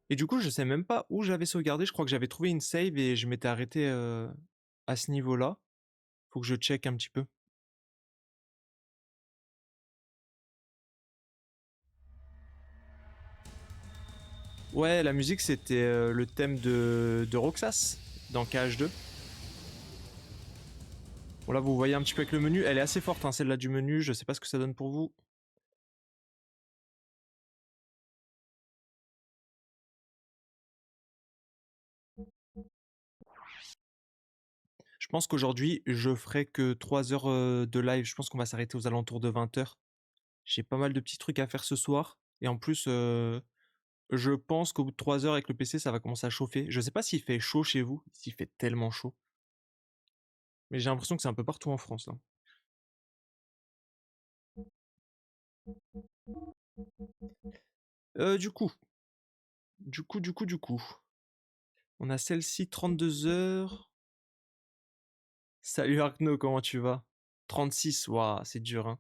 Et du coup, je sais même pas où j'avais sauvegardé. Je crois que j'avais trouvé une save et je m'étais arrêté à ce niveau-là. Faut que je check un petit peu. Ouais, la musique, c'était le thème de Roxas dans KH2. Bon, là, vous voyez un petit peu avec le menu. Elle est assez forte, hein, celle-là du menu. Je sais pas ce que ça donne pour vous. Je pense qu'aujourd'hui, je ferai que 3 heures de live. Je pense qu'on va s'arrêter aux alentours de 20 heures. J'ai pas mal de petits trucs à faire ce soir. Et en plus, je pense qu'au bout de 3 heures avec le PC, ça va commencer à chauffer. Je sais pas s'il fait chaud chez vous, s'il fait tellement chaud. Mais j'ai l'impression que c'est un peu partout en France, là. Du coup, du coup. On a celle-ci, 32 heures. Salut Arcno, comment tu vas? 36, waouh, c'est dur, hein.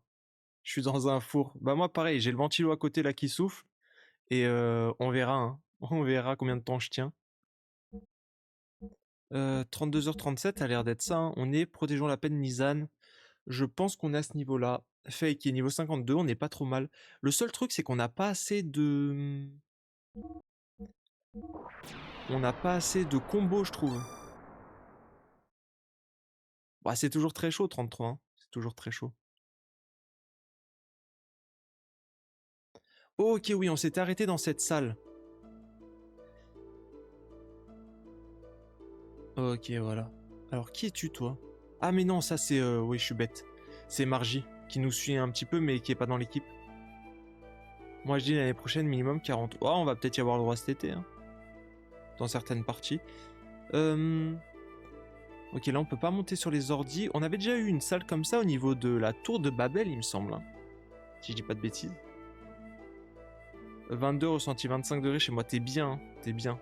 Je suis dans un four. Bah moi pareil, j'ai le ventilo à côté là qui souffle. Et on verra, hein. On verra combien de temps je tiens. 32h37 a l'air d'être ça, hein. On est protégeons la peine Nizan. Je pense qu'on est à ce niveau-là. Fake est niveau 52, on n'est pas trop mal. Le seul truc, c'est qu'on n'a pas assez de... On n'a pas assez de combos, je trouve. Bah, c'est toujours très chaud, 33, hein. C'est toujours très chaud. Oh, ok, oui, on s'était arrêté dans cette salle. Ok, voilà. Alors, qui es-tu, toi? Ah, mais non, ça, c'est... oui, je suis bête. C'est Margie, qui nous suit un petit peu, mais qui est pas dans l'équipe. Moi, je dis l'année prochaine, minimum 40. Oh, on va peut-être y avoir le droit cet été, hein, dans certaines parties. Ok, là, on peut pas monter sur les ordis. On avait déjà eu une salle comme ça au niveau de la tour de Babel, il me semble, hein, si je dis pas de bêtises. 22 ressenti 25 degrés chez moi, t'es bien, hein, t'es bien.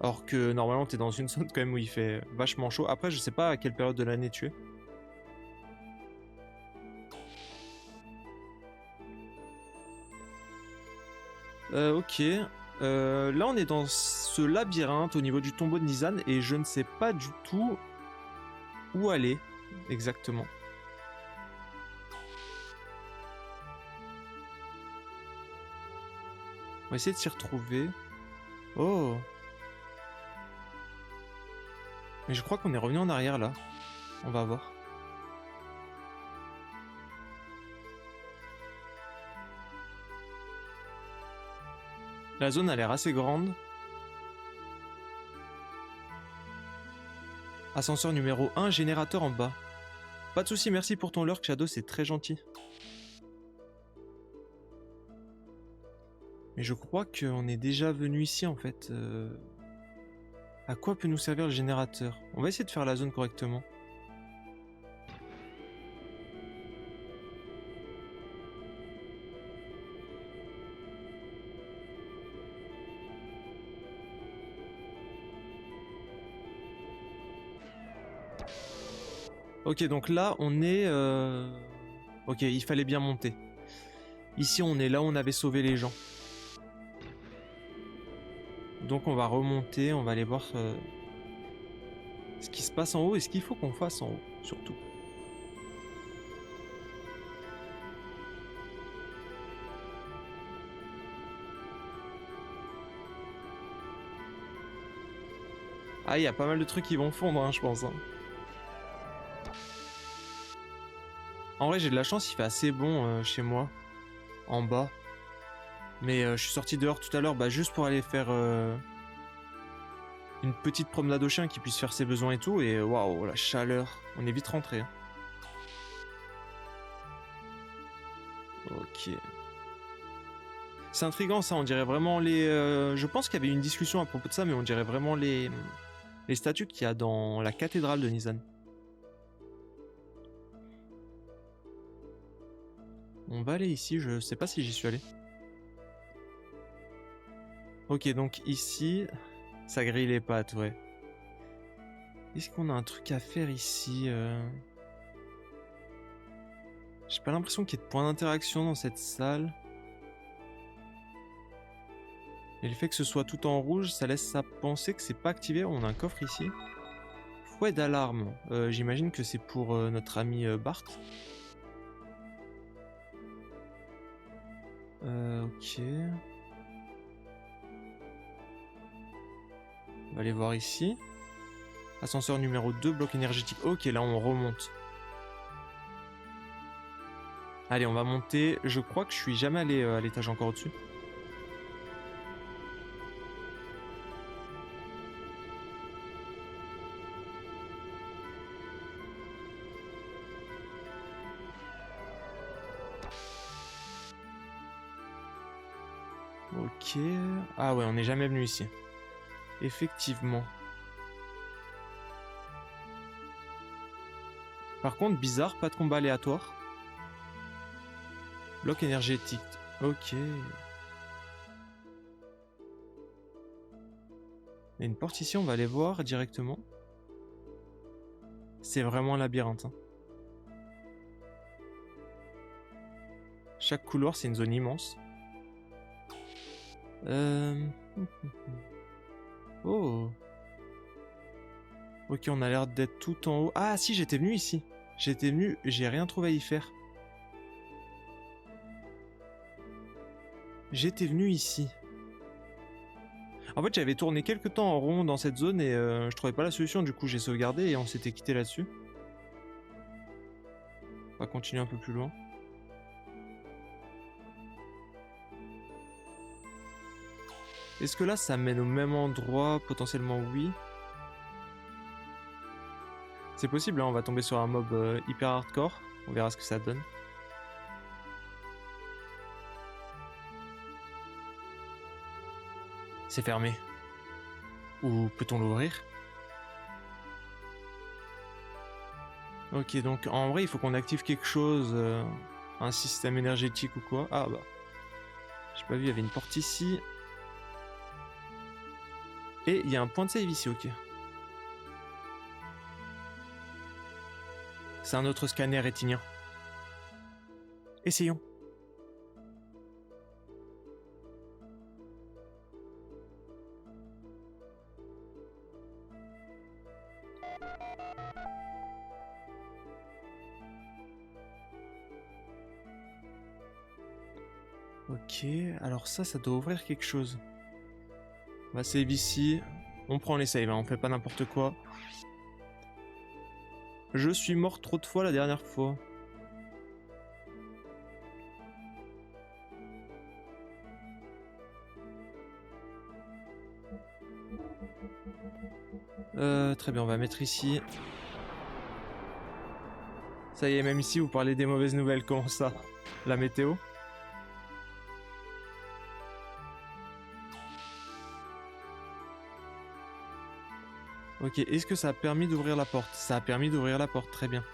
Alors que normalement, t'es dans une zone quand même où il fait vachement chaud. Après, je sais pas à quelle période de l'année tu es. Ok. Là, on est dans ce labyrinthe au niveau du tombeau de Nizan et je ne sais pas du tout où aller exactement. On va essayer de s'y retrouver. Oh. Mais je crois qu'on est revenu en arrière là. On va voir. La zone a l'air assez grande. Ascenseur numéro 1, générateur en bas. Pas de soucis, merci pour ton lurk, Shadow, c'est très gentil. Mais je crois qu'on est déjà venu ici en fait. À quoi peut nous servir le générateur? On va essayer de faire la zone correctement. Ok, donc là on est... Ok, il fallait bien monter. Ici on est là où on avait sauvé les gens. Donc on va remonter, on va aller voir ce qui se passe en haut et ce qu'il faut qu'on fasse en haut, surtout. Ah, il y a pas mal de trucs qui vont fondre, hein, je pense, hein. En vrai, j'ai de la chance, il fait assez bon chez moi, en bas. Mais je suis sorti dehors tout à l'heure juste pour aller faire une petite promenade au chien qui puisse faire ses besoins et tout. Et waouh, la chaleur. On est vite rentré, hein. Ok. C'est intriguant ça, on dirait vraiment les... je pense qu'il y avait une discussion à propos de ça, mais on dirait vraiment les statues qu'il y a dans la cathédrale de Nizan. On va aller ici, je sais pas si j'y suis allé. Ok, donc ici, ça grille les pattes, ouais. Est-ce qu'on a un truc à faire ici J'ai pas l'impression qu'il y ait de point d'interaction dans cette salle. Et le fait que ce soit tout en rouge, ça laisse à penser que c'est pas activé. On a un coffre ici. Fouet d'alarme. J'imagine que c'est pour notre ami Bart. Ok. On va aller voir ici. Ascenseur numéro 2, bloc énergétique. Ok, là on remonte. Allez, on va monter. Je crois que je suis jamais allé à l'étage encore au-dessus. Ok. Ah ouais, on n'est jamais venu ici. Effectivement. Par contre, bizarre, pas de combat aléatoire. Bloc énergétique. Ok. Il y a une porte ici, on va aller voir directement. C'est vraiment un labyrinthe. Hein. Chaque couloir, c'est une zone immense. Oh. Ok, on a l'air d'être tout en haut. Ah si, j'étais venu ici. J'étais venu, j'ai rien trouvé à y faire. J'étais venu ici. En fait, j'avais tourné quelques temps en rond dans cette zone et je trouvais pas la solution. Du coup, j'ai sauvegardé et on s'était quitté là-dessus. On va continuer un peu plus loin. Est-ce que là, ça mène au même endroit? Potentiellement, oui. C'est possible, hein, on va tomber sur un mob hyper hardcore. On verra ce que ça donne. C'est fermé. Ou peut-on l'ouvrir? Ok, donc en vrai, il faut qu'on active quelque chose. Un système énergétique ou quoi. Ah bah. J'ai pas vu, il y avait une porte ici. Et il y a un point de save ici, ok. C'est un autre scanner rétinien. Essayons. Ok, alors ça doit ouvrir quelque chose. On va save ici. On prend les saves, hein, on fait pas n'importe quoi. Je suis mort trop de fois la dernière fois. Très bien, on va mettre ici. Ça y est, même ici, vous parlez des mauvaises nouvelles. Comment ça? La météo? Ok, est-ce que ça a permis d'ouvrir la porte? Ça a permis d'ouvrir la porte, très bien.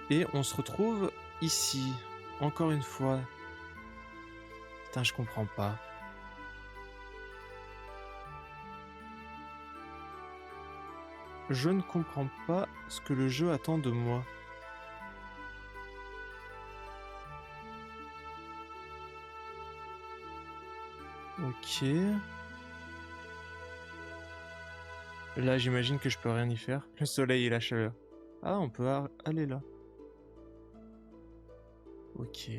Et on se retrouve ici. Encore une fois. Putain, je comprends pas. Je ne comprends pas ce que le jeu attend de moi. Ok. Là, j'imagine que je peux rien y faire. Le soleil et la chaleur. Ah, on peut aller là. Ok.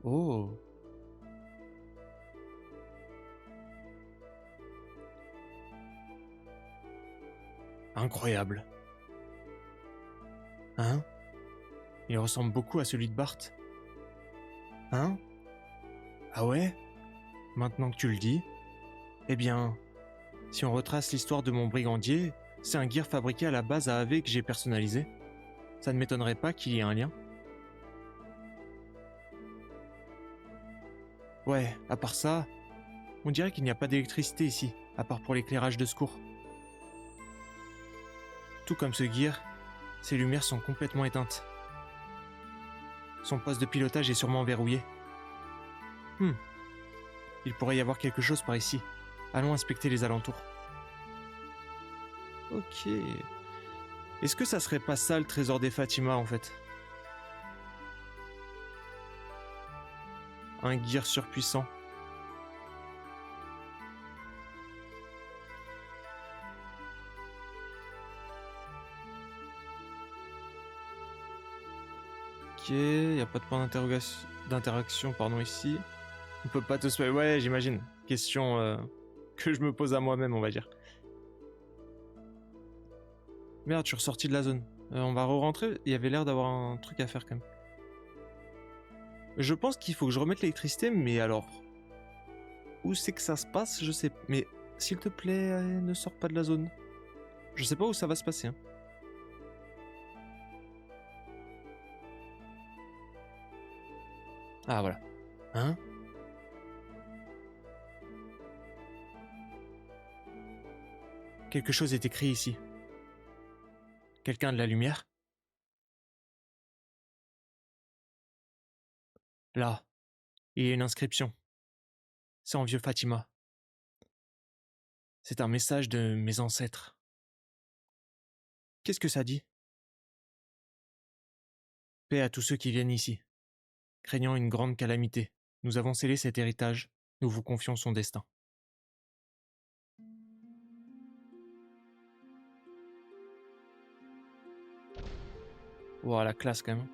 Oh. Incroyable. Hein? Il ressemble beaucoup à celui de Bart. Hein? Ah ouais? Maintenant que tu le dis. Eh bien, si on retrace l'histoire de mon brigandier, c'est un gear fabriqué à la base à AV que j'ai personnalisé. Ça ne m'étonnerait pas qu'il y ait un lien. Ouais, à part ça, on dirait qu'il n'y a pas d'électricité ici, à part pour l'éclairage de secours. Tout comme ce gear, ses lumières sont complètement éteintes. Son poste de pilotage est sûrement verrouillé. Il pourrait y avoir quelque chose par ici. Allons inspecter les alentours. Ok. Est-ce que ça serait pas ça le trésor des Fatima en fait? Un gear surpuissant. Ok, y a pas de point d'interaction pardon ici. On peut pas te spoiler. Ouais, j'imagine. Question que je me pose à moi-même, on va dire. Merde, je suis ressorti de la zone. On va re-rentrer. Il y avait l'air d'avoir un truc à faire quand même. Je pense qu'il faut que je remette l'électricité, mais alors... Où c'est que ça se passe? Je sais... Mais s'il te plaît, ne sors pas de la zone. Je sais pas où ça va se passer. Hein. Ah, voilà. Hein? Quelque chose est écrit ici. Quelqu'un a de la lumière? Là, il y a une inscription. C'est en vieux Fatima. C'est un message de mes ancêtres. Qu'est-ce que ça dit? Paix à tous ceux qui viennent ici. Craignant une grande calamité, nous avons scellé cet héritage. Nous vous confions son destin. Ouah, la classe quand même.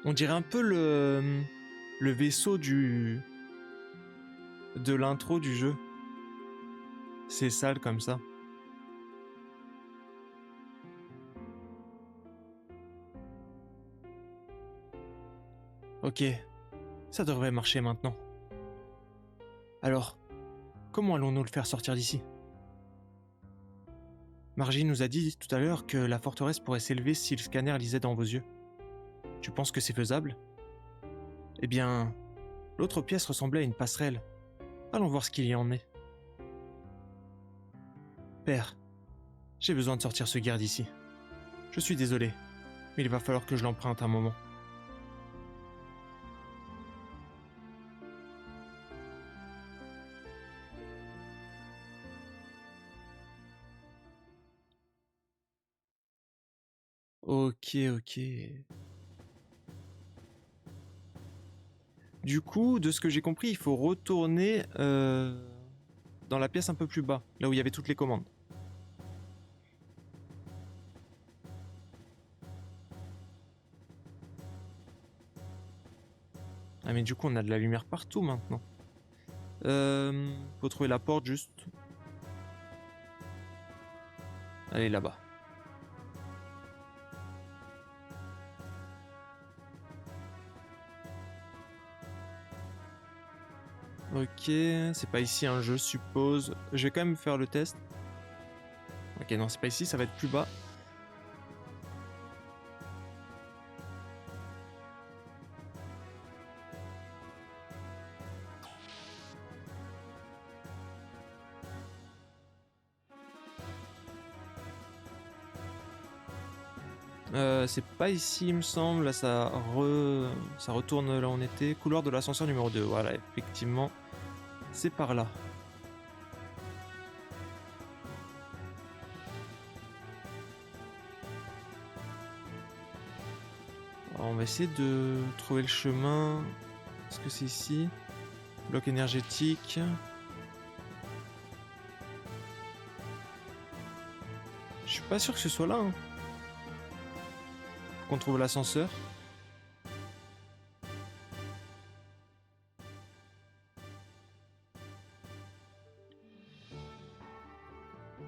On dirait un peu le vaisseau de l'intro du jeu. C'est sale comme ça. Ok, ça devrait marcher maintenant. Alors, comment allons-nous le faire sortir d'ici? Margie nous a dit tout à l'heure que la forteresse pourrait s'élever si le scanner lisait dans vos yeux. Tu penses que c'est faisable? Eh bien, l'autre pièce ressemblait à une passerelle. Allons voir ce qu'il y en est. Père, j'ai besoin de sortir ce guerre d'ici. Je suis désolé, mais il va falloir que je l'emprunte un moment. Ok, ok. Du coup, de ce que j'ai compris, il faut retourner dans la pièce un peu plus bas, là où il y avait toutes les commandes. Ah mais du coup on a de la lumière partout maintenant. Faut trouver la porte juste. Allez là-bas. Ok, c'est pas ici un jeu, suppose. Je vais quand même faire le test. Ok, non, c'est pas ici, ça va être plus bas. C'est pas ici, il me semble. Là, ça retourne là où on était. Couloir de l'ascenseur numéro 2. Voilà, effectivement, c'est par là. Alors, on va essayer de trouver le chemin. Est-ce que c'est ici? Bloc énergétique. Je suis pas sûr que ce soit là. Hein. Faut qu'on trouve l'ascenseur.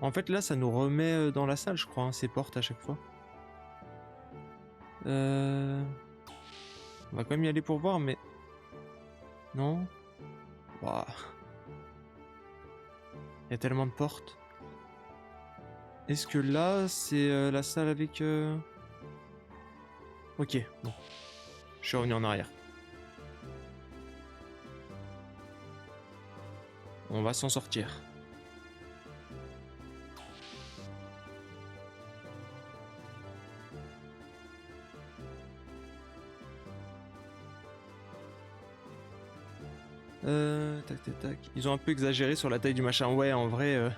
En fait, là, ça nous remet dans la salle, je crois, hein, ces portes à chaque fois. On va quand même y aller pour voir, mais... Non. Waouh. Il y a tellement de portes. Est-ce que là, c'est la salle avec... Ok, bon. Je suis revenu en arrière. On va s'en sortir. Tac, tac, tac. Ils ont un peu exagéré sur la taille du machin. Ouais, en vrai,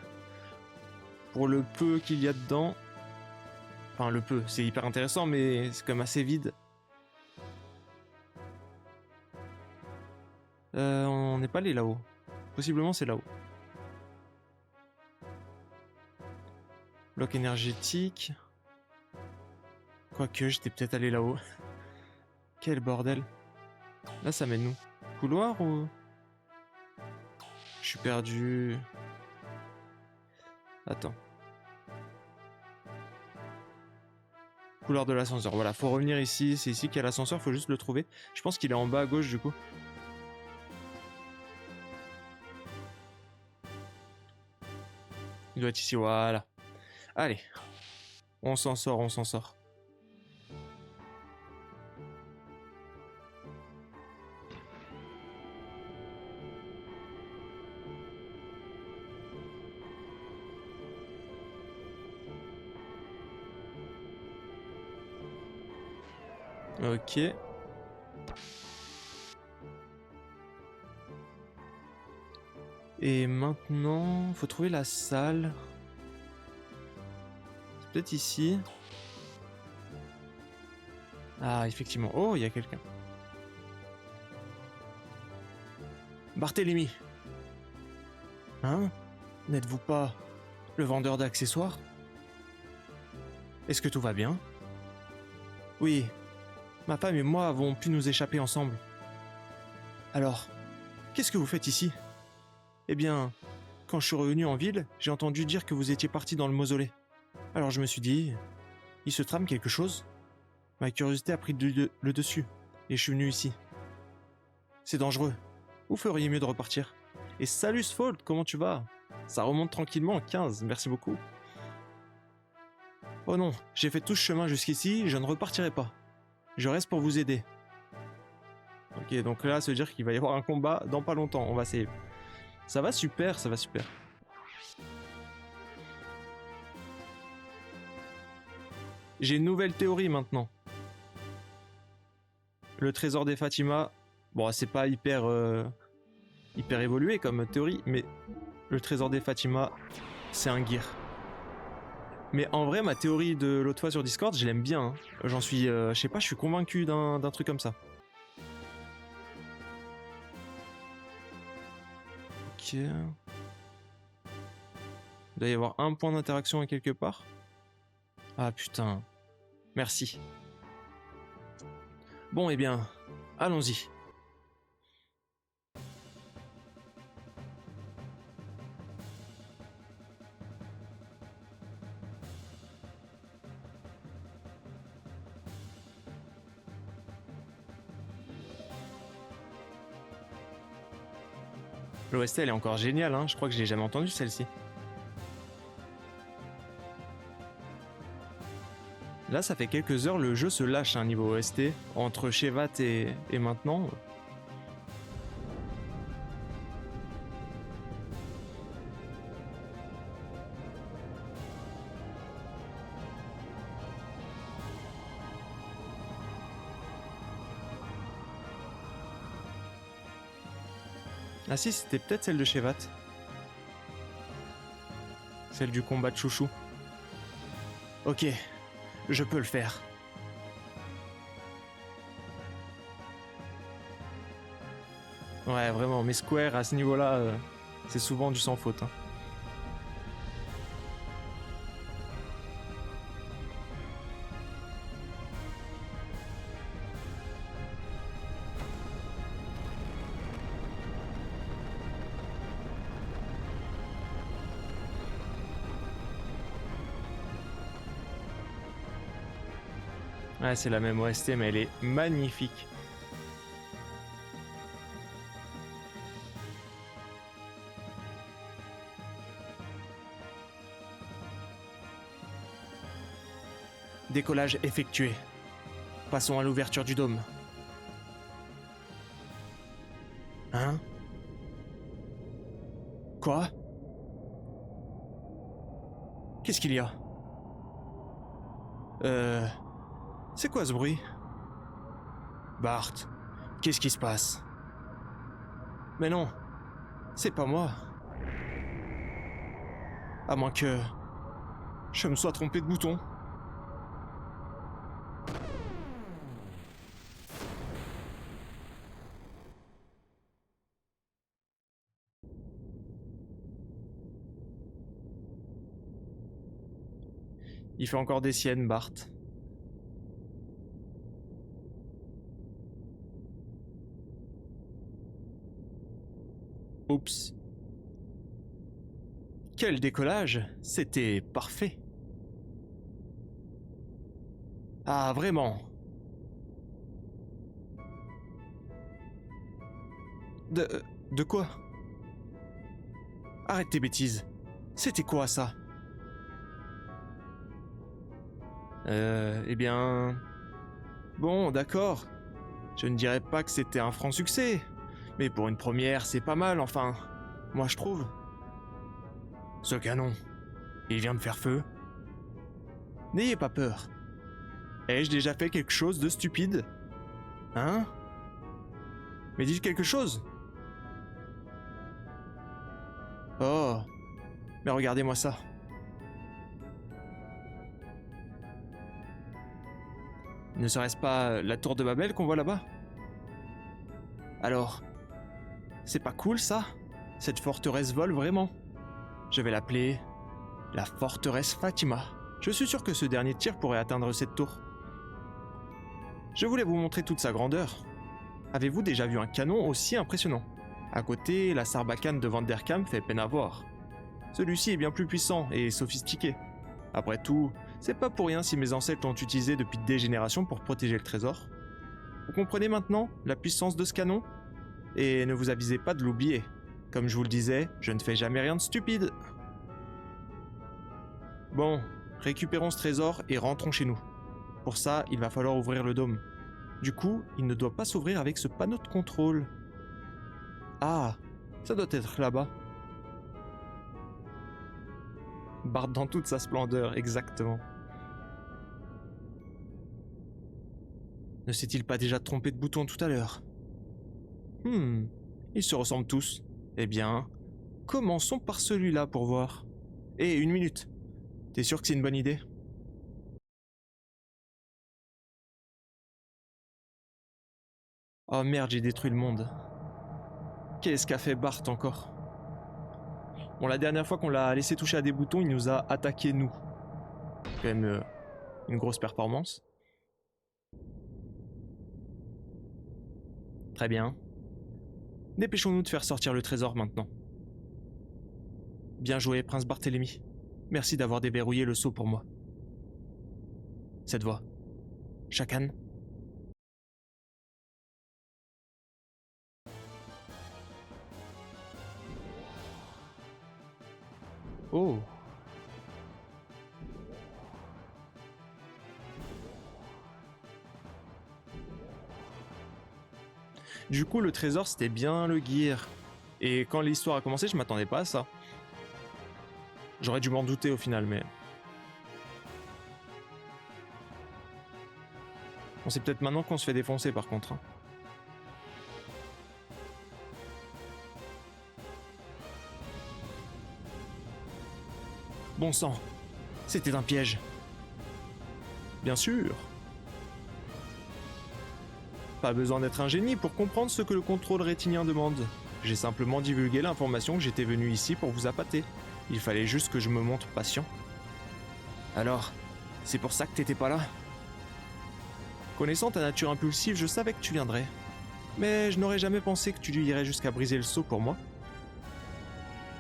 pour le peu qu'il y a dedans... Enfin, le peu, c'est hyper intéressant, mais c'est quand même assez vide. On n'est pas allé là-haut. Possiblement c'est là-haut. Bloc énergétique. Quoique, j'étais peut-être allé là-haut. Quel bordel. Là, ça mène où? Couloir ou... Je suis perdu. Attends. Couloir de l'ascenseur. Voilà, faut revenir ici. C'est ici qu'il y a l'ascenseur, faut juste le trouver. Je pense qu'il est en bas à gauche du coup. Il doit être ici, voilà. Allez. On s'en sort, on s'en sort. Ok. Et maintenant, faut trouver la salle. C'est peut-être ici. Ah, effectivement. Oh, il y a quelqu'un. Barthélemy. Hein? N'êtes-vous pas le vendeur d'accessoires? Est-ce que tout va bien? Oui. Ma femme et moi avons pu nous échapper ensemble. Alors, qu'est-ce que vous faites ici? Eh bien, quand je suis revenu en ville, j'ai entendu dire que vous étiez parti dans le mausolée. Alors je me suis dit, il se trame quelque chose? Ma curiosité a pris le dessus, et je suis venu ici. C'est dangereux. Vous feriez mieux de repartir. Et salut Sfold, comment tu vas? Ça remonte tranquillement, 15, merci beaucoup. Oh non, j'ai fait tout ce chemin jusqu'ici, je ne repartirai pas. Je reste pour vous aider. Ok, donc là, ça veut dire qu'il va y avoir un combat dans pas longtemps, on va essayer. Ça va super, ça va super. J'ai une nouvelle théorie maintenant. Le trésor des Fatima, bon, c'est pas hyper évolué comme théorie, mais le trésor des Fatima, c'est un gear. Mais en vrai, ma théorie de l'autre fois sur Discord, je l'aime bien. Hein. J'en suis, je sais pas, je suis convaincu d'un truc comme ça. Ok. Il doit y avoir un point d'interaction à quelque part. Ah putain. Merci. Bon, eh bien, allons-y. L'OST, elle est encore géniale, hein. Je crois que je l'ai jamais entendue celle-ci. Là, ça fait quelques heures, le jeu se lâche un niveau OST. Entre Shevat et maintenant. Ah si, c'était peut-être celle de Shevat. Celle du combat de chouchou. Ok, je peux le faire. Ouais, vraiment, mes squares à ce niveau-là, c'est souvent du sans faute. Hein. Ouais, c'est la même OST, mais elle est magnifique. Décollage effectué. Passons à l'ouverture du dôme. Hein? Quoi? Qu'est-ce qu'il y a? C'est quoi ce bruit? Bart, qu'est-ce qui se passe? Mais non, c'est pas moi. À moins que je me sois trompé de bouton. Il fait encore des siennes, Bart. Oups. Quel décollage! C'était parfait. Ah, vraiment? De... de quoi? Arrête tes bêtises. C'était quoi ça? Eh bien... Bon, d'accord. Je ne dirais pas que c'était un franc succès. Mais pour une première, c'est pas mal, enfin. Moi, je trouve. Ce canon, il vient de faire feu. N'ayez pas peur. Ai-je déjà fait quelque chose de stupide? Hein? Mais dites quelque chose. Oh, mais regardez-moi ça. Ne serait-ce pas la tour de Babel qu'on voit là-bas? Alors, c'est pas cool ça? Cette forteresse vole vraiment. Je vais l'appeler la forteresse Fatima. Je suis sûr que ce dernier tir pourrait atteindre cette tour. Je voulais vous montrer toute sa grandeur. Avez-vous déjà vu un canon aussi impressionnant? À côté, la Sarbacane de Vanderkam fait peine à voir. Celui-ci est bien plus puissant et sophistiqué. Après tout, c'est pas pour rien si mes ancêtres l'ont utilisé depuis des générations pour protéger le trésor. Vous comprenez maintenant la puissance de ce canon? Et ne vous avisez pas de l'oublier. Comme je vous le disais, je ne fais jamais rien de stupide. Bon, récupérons ce trésor et rentrons chez nous. Pour ça, il va falloir ouvrir le dôme. Du coup, il ne doit pas s'ouvrir avec ce panneau de contrôle. Ah, ça doit être là-bas. Bart dans toute sa splendeur, exactement. Ne s'est-il pas déjà trompé de bouton tout à l'heure? Ils se ressemblent tous. Eh bien, commençons par celui-là pour voir. Eh, une minute. T'es sûr que c'est une bonne idée? Oh merde, j'ai détruit le monde. Qu'est-ce qu'a fait Bart encore? Bon, la dernière fois qu'on l'a laissé toucher à des boutons, il nous a attaqué nous. Quand même une grosse performance. Très bien. Dépêchons-nous de faire sortir le trésor maintenant. Bien joué, Prince Barthélemy. Merci d'avoir déverrouillé le sceau pour moi. Cette voix. Chakan? Oh. Du coup, le trésor, c'était bien le gear. Et quand l'histoire a commencé, je m'attendais pas à ça. J'aurais dû m'en douter au final, mais... Bon, c'est peut-être maintenant qu'on se fait défoncer, par contre. Hein. Bon sang, c'était un piège. Bien sûr. Pas besoin d'être un génie pour comprendre ce que le contrôle rétinien demande. J'ai simplement divulgué l'information que j'étais venu ici pour vous appâter. Il fallait juste que je me montre patient. Alors, c'est pour ça que t'étais pas là? Connaissant ta nature impulsive, je savais que tu viendrais. Mais je n'aurais jamais pensé que tu irais jusqu'à briser le sceau pour moi.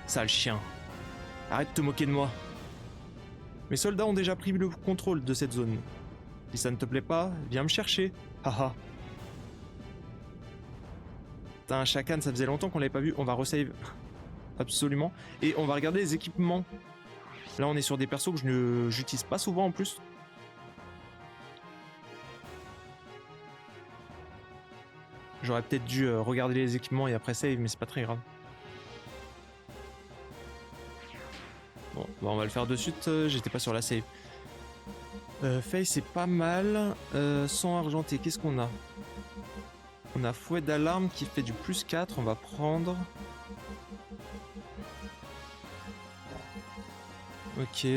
Sale chien. Arrête de te moquer de moi. Mes soldats ont déjà pris le contrôle de cette zone. Si ça ne te plaît pas, viens me chercher. Haha. T'as un Chakan, ça faisait longtemps qu'on l'avait pas vu. On va resave. Absolument. Et on va regarder les équipements. Là, on est sur des persos que je n'utilise pas souvent en plus. J'aurais peut-être dû regarder les équipements et après save, mais c'est pas très grave. Bon, bah on va le faire de suite. J'étais pas sur la save. Faye, c'est pas mal. Sang argenté, qu'est-ce qu'on a? On a fouet d'alarme qui fait du plus 4. On va prendre... Ok.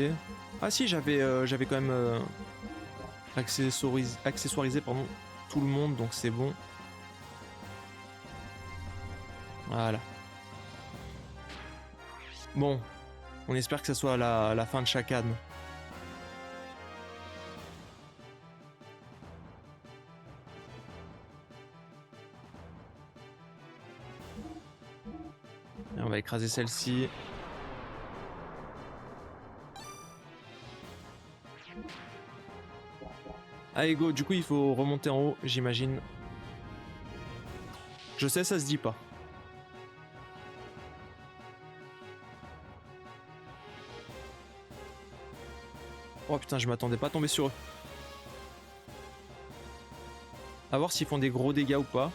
Ah si, j'avais quand même accessoirisé pardon, tout le monde, donc c'est bon. Voilà. Bon, on espère que ça soit la fin de Chakan. Et on va écraser celle-ci. Allez go, du coup il faut remonter en haut, j'imagine. Je sais, ça se dit pas. Oh putain, je m'attendais pas à tomber sur eux. A voir s'ils font des gros dégâts ou pas.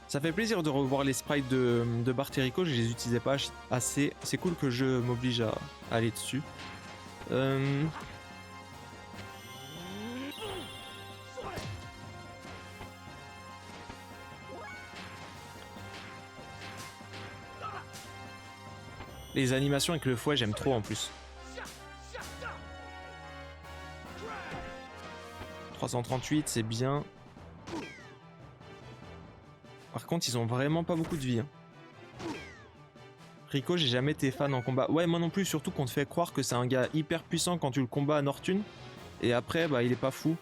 Ça fait plaisir de revoir les sprites de Bart et Rico, je les utilisais pas assez. C'est cool que je m'oblige à aller dessus. Les animations avec le fouet, j'aime trop en plus. 338, c'est bien. Par contre, ils ont vraiment pas beaucoup de vie. Hein. Rico, j'ai jamais été fan en combat. Ouais, moi non plus, surtout qu'on te fait croire que c'est un gars hyper puissant quand tu le combats à Northune. Et après, bah, il est pas fou.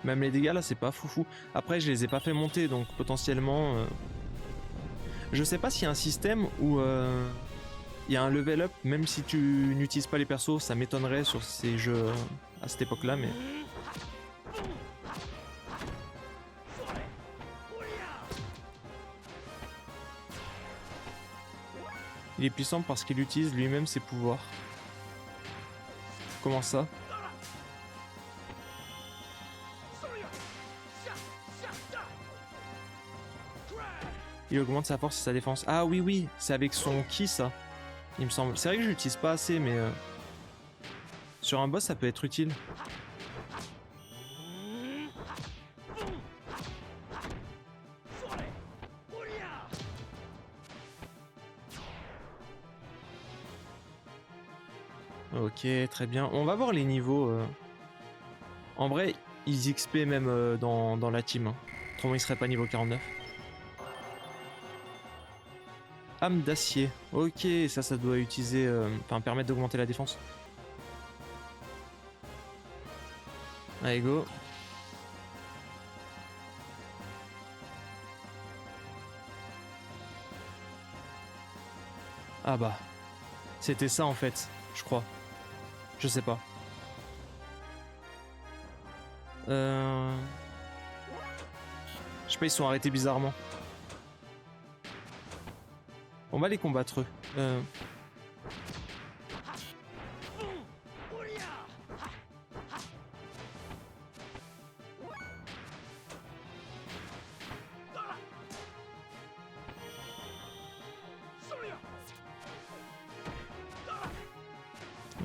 Même les dégâts là, c'est pas foufou. Après, je les ai pas fait monter, donc potentiellement. Je sais pas s'il y a un système où il y a un level up, même si tu n'utilises pas les persos, ça m'étonnerait sur ces jeux à cette époque-là, mais. Il est puissant parce qu'il utilise lui-même ses pouvoirs. Comment ça? Il augmente sa force et sa défense. Ah oui, oui, c'est avec son ki ça, il me semble. C'est vrai que je l'utilise pas assez, mais sur un boss ça peut être utile. Ok, très bien. On va voir les niveaux. En vrai, ils XP même dans la team. Hein. Autrement, il serait pas niveau 49. Âme d'acier. Ok, ça doit utiliser. Enfin, permettre d'augmenter la défense. Allez, go. Ah bah. C'était ça en fait, je crois. Je sais pas. Je sais pas, ils sont arrêtés bizarrement. On va les combattre eux.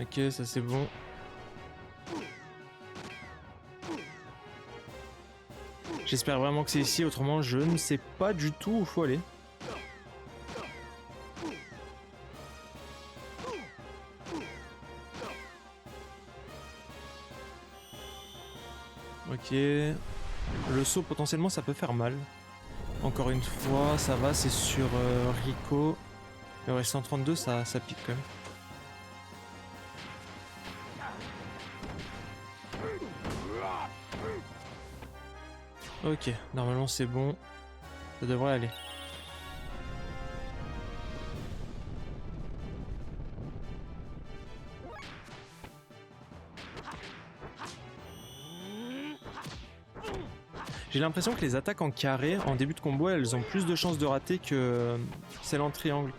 Ok, ça c'est bon. J'espère vraiment que c'est ici, autrement je ne sais pas du tout où faut aller. Ok. Le saut potentiellement ça peut faire mal. Encore une fois, ça va, c'est sur Rico. Le reste 132, ça pique quand même. Ok, normalement c'est bon. Ça devrait aller. J'ai l'impression que les attaques en carré, en début de combo, elles ont plus de chances de rater que celles en triangle.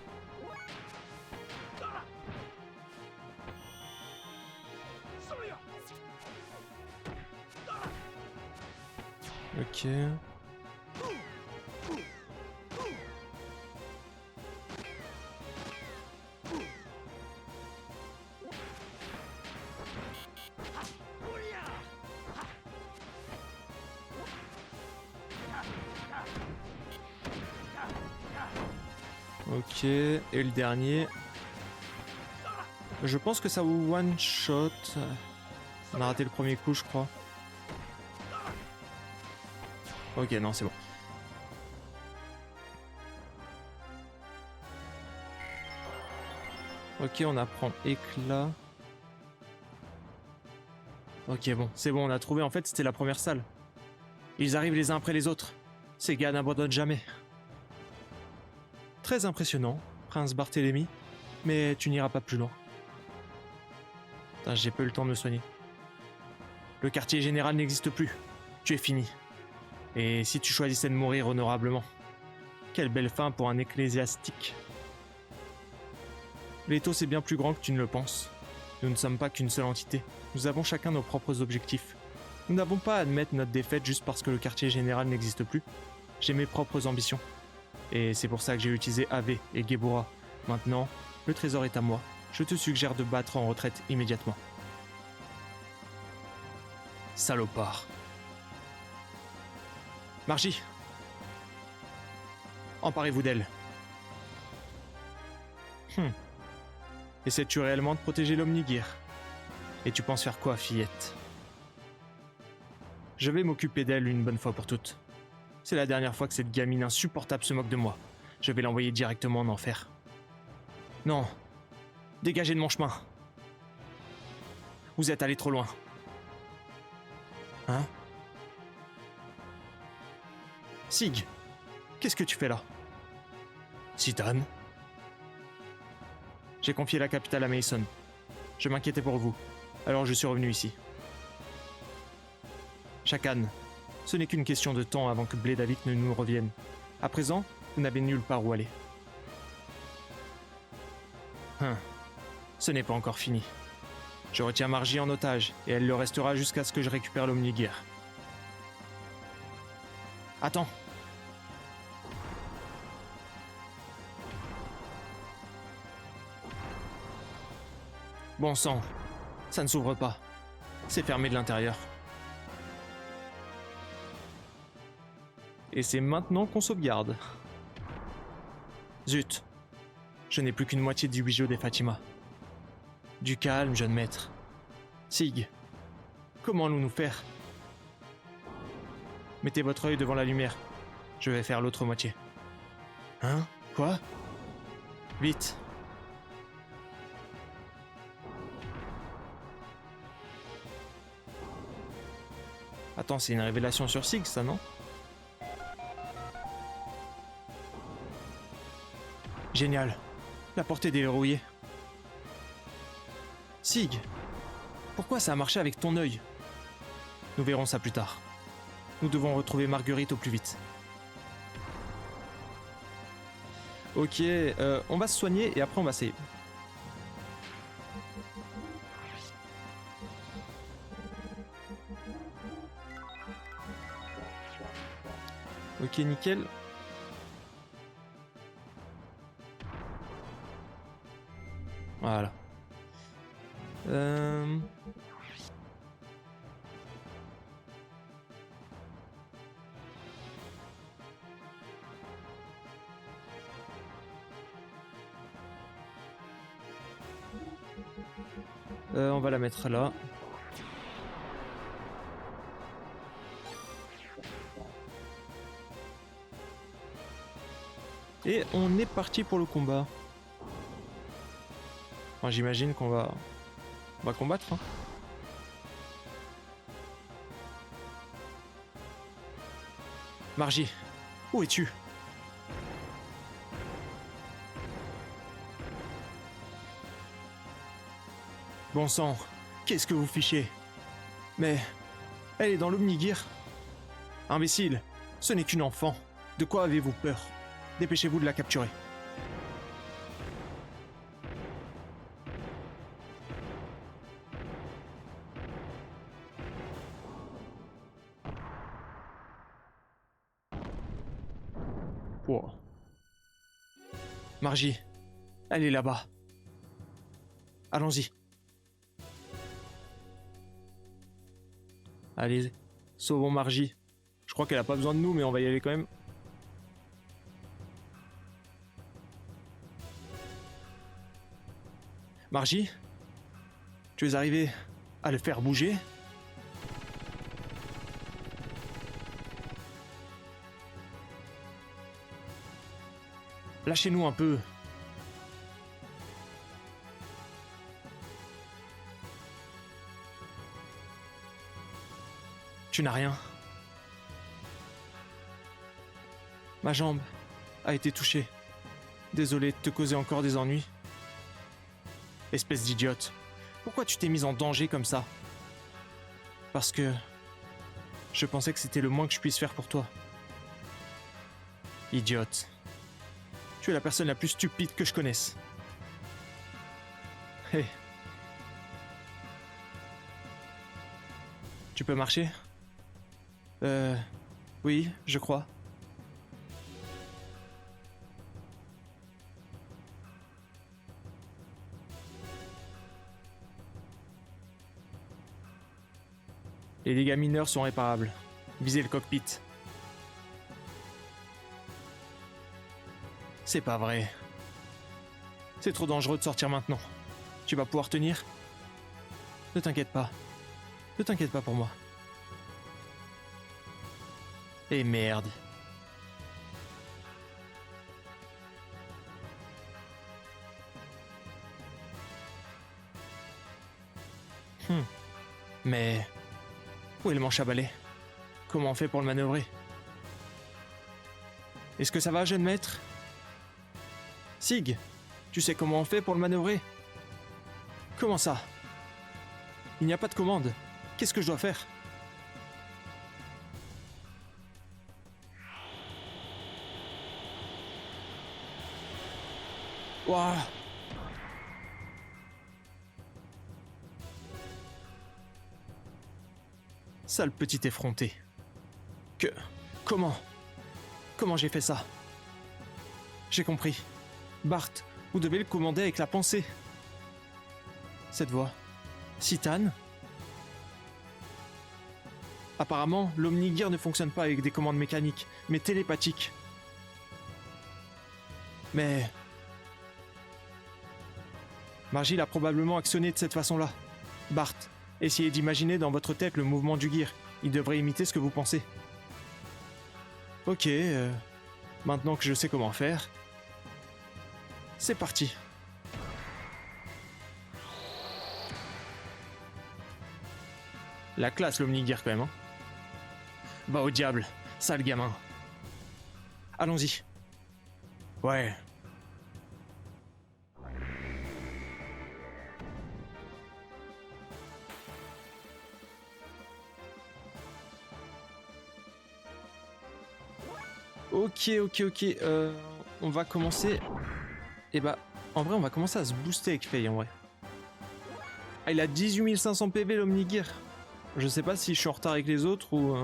Ok. Ok, et le dernier. Je pense que ça one shot. On a raté le premier coup, je crois. Ok, non, c'est bon. Ok, on apprend éclat. Ok, bon, c'est bon, on a trouvé. En fait, c'était la première salle. Ils arrivent les uns après les autres. Ces gars n'abandonnent jamais. Très impressionnant, prince Barthélemy, mais tu n'iras pas plus loin. Putain, j'ai pas eu le temps de me soigner. Le quartier général n'existe plus. Tu es fini. Et si tu choisissais de mourir honorablement? Quelle belle fin pour un ecclésiastique. L'étau, c'est bien plus grand que tu ne le penses. Nous ne sommes pas qu'une seule entité. Nous avons chacun nos propres objectifs. Nous n'avons pas à admettre notre défaite juste parce que le quartier général n'existe plus. J'ai mes propres ambitions. Et c'est pour ça que j'ai utilisé Ave et Gebora. Maintenant, le trésor est à moi. Je te suggère de battre en retraite immédiatement. Salopard. Margie! Emparez-vous d'elle. Essaies-tu réellement de protéger l'Omnigear? Et tu penses faire quoi, fillette? Je vais m'occuper d'elle une bonne fois pour toutes. C'est la dernière fois que cette gamine insupportable se moque de moi. Je vais l'envoyer directement en enfer. Non. Dégagez de mon chemin. Vous êtes allé trop loin. Hein? Sig, qu'est-ce que tu fais là? Citan? J'ai confié la capitale à Mason. Je m'inquiétais pour vous, alors je suis revenu ici. Shakan, ce n'est qu'une question de temps avant que Bledavik ne nous revienne. À présent, vous n'avez nulle part où aller. Ce n'est pas encore fini. Je retiens Margie en otage, et elle le restera jusqu'à ce que je récupère l'Omnigear. Attends! Bon sang, ça ne s'ouvre pas. C'est fermé de l'intérieur. Et c'est maintenant qu'on sauvegarde. Zut, je n'ai plus qu'une moitié du bijou des Fatima. Du calme, jeune maître. Sig, comment allons-nous faire? Mettez votre œil devant la lumière. Je vais faire l'autre moitié. Hein? Quoi? Vite. Attends, c'est une révélation sur Sig, ça, non? Génial. La porte est déverrouillée. Sig, pourquoi ça a marché avec ton œil? Nous verrons ça plus tard. Nous devons retrouver Marguerite au plus vite. Ok, on va se soigner et après on va essayer. Ok, nickel. Voilà. On va la mettre là. Et on est parti pour le combat. Enfin, j'imagine qu'on va... On va combattre. Hein. Margie, où es-tu? Bon sang, qu'est-ce que vous fichez? Mais... elle est dans l'Omnigear. Imbécile, ce n'est qu'une enfant. De quoi avez-vous peur? Dépêchez-vous de la capturer. Wow. Margie, elle est là-bas. Allons-y. Allez, sauvons Margie. Je crois qu'elle a pas besoin de nous, mais on va y aller quand même. Margie, tu es arrivé à le faire bouger? Lâchez-nous un peu. Tu n'as rien. Ma jambe a été touchée. Désolé de te causer encore des ennuis. Espèce d'idiote. Pourquoi tu t'es mise en danger comme ça? Parce que je pensais que c'était le moins que je puisse faire pour toi. Idiote. Tu es la personne la plus stupide que je connaisse. Hé. Tu peux marcher? Oui, je crois. Les dégâts mineurs sont réparables. Visez le cockpit. C'est pas vrai. C'est trop dangereux de sortir maintenant. Tu vas pouvoir tenir? Ne t'inquiète pas. Ne t'inquiète pas pour moi. Et merde. Mais... où est le manche à balai? Comment on fait pour le manœuvrer? Est-ce que ça va, jeune maître? Sig, tu sais comment on fait pour le manœuvrer? Comment ça? Il n'y a pas de commande. Qu'est-ce que je dois faire? Ouah! Sale petit effronté. Comment? Comment j'ai fait ça? J'ai compris. Bart, vous devez le commander avec la pensée. Cette voix. Citan? Apparemment, l'Omnigear ne fonctionne pas avec des commandes mécaniques, mais télépathiques. Mais... Margil a probablement actionné de cette façon-là. Bart, essayez d'imaginer dans votre tête le mouvement du gear. Il devrait imiter ce que vous pensez. Ok, maintenant que je sais comment faire... C'est parti. La classe, l'Omnigear, quand même, hein. Va au diable, sale gamin. Allons-y. Ouais. Ok. On va commencer... Et bah, en vrai, on va commencer à se booster avec Faye, en vrai. Ah, il a 18 500 PV, l'Omnigear. Je sais pas si je suis en retard avec les autres ou...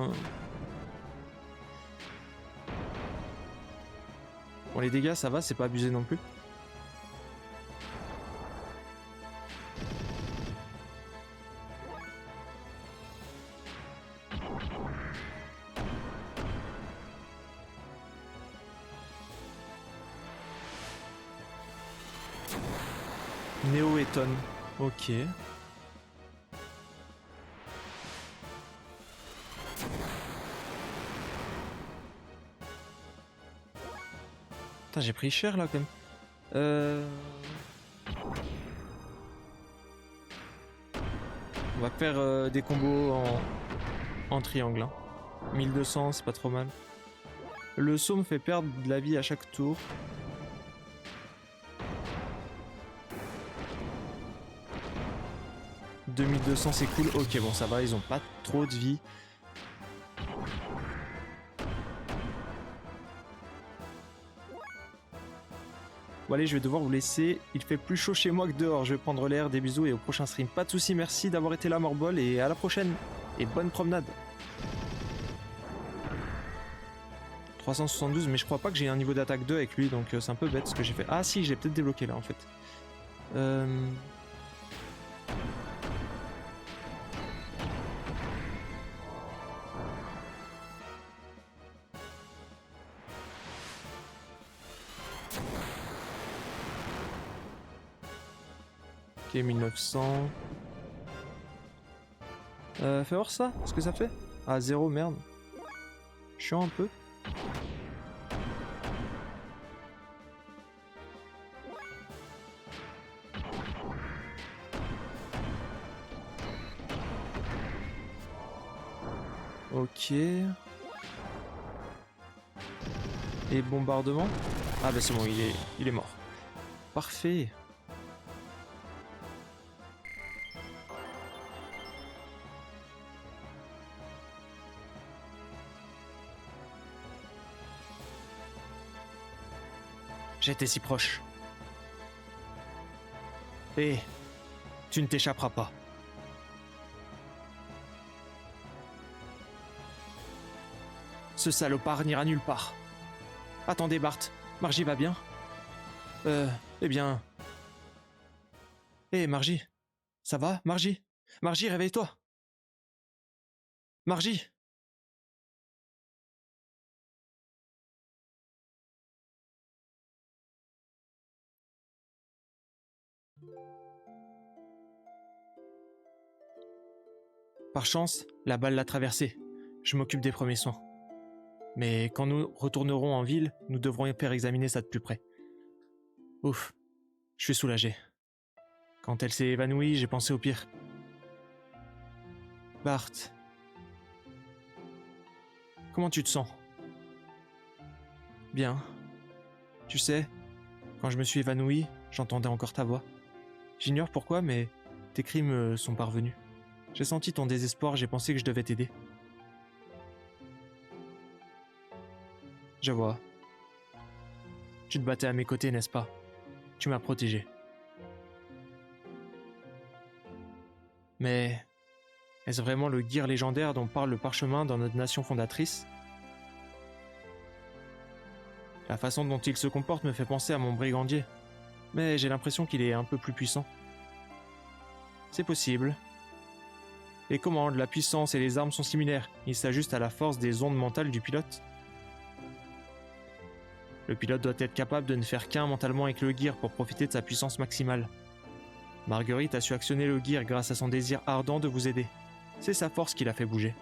Bon, les dégâts, ça va, c'est pas abusé non plus. Néo Eton. Ok. Putain, j'ai pris cher là quand même. On va faire des combos en triangle. Hein. 1200, c'est pas trop mal. Le saut me fait perdre de la vie à chaque tour. « 2200 c'est cool, ok bon ça va, ils ont pas trop de vie. Bon allez, je vais devoir vous laisser, il fait plus chaud chez moi que dehors, je vais prendre l'air, des bisous et au prochain stream. Pas de soucis, merci d'avoir été là Morbol et à la prochaine. Et bonne promenade. 372, mais je crois pas que j'ai un niveau d'attaque 2 avec lui, donc c'est un peu bête ce que j'ai fait. Ah si, j'ai peut-être débloqué là en fait. Ok, 1900. Fais voir ça, ce que ça fait. Ah, 0, merde. Chiant un peu. Ok. Et bombardement. Ah bah c'est bon, il est mort. Parfait. J'étais si proche. Hé, tu ne t'échapperas pas. Ce salopard n'ira nulle part. Attendez, Bart. Margie va bien? Eh bien... Hé, Margie. Ça va, Margie? Margie, réveille-toi. Margie. Par chance, la balle l'a traversée. Je m'occupe des premiers soins. Mais quand nous retournerons en ville, nous devrons faire examiner ça de plus près. Ouf, je suis soulagé. Quand elle s'est évanouie, j'ai pensé au pire. Bart, comment tu te sens? Bien. Tu sais, quand je me suis évanoui, j'entendais encore ta voix. J'ignore pourquoi, mais tes cris me sont parvenus. J'ai senti ton désespoir, j'ai pensé que je devais t'aider. Je vois. Tu te battais à mes côtés, n'est-ce pas? Tu m'as protégé. Mais est-ce vraiment le gear légendaire dont parle le parchemin dans notre nation fondatrice? La façon dont il se comporte me fait penser à mon brigandier, mais j'ai l'impression qu'il est un peu plus puissant. C'est possible. Les commandes, la puissance et les armes sont similaires, ils s'ajustent à la force des ondes mentales du pilote. Le pilote doit être capable de ne faire qu'un mentalement avec le gear pour profiter de sa puissance maximale. Marguerite a su actionner le gear grâce à son désir ardent de vous aider. C'est sa force qui l'a fait bouger.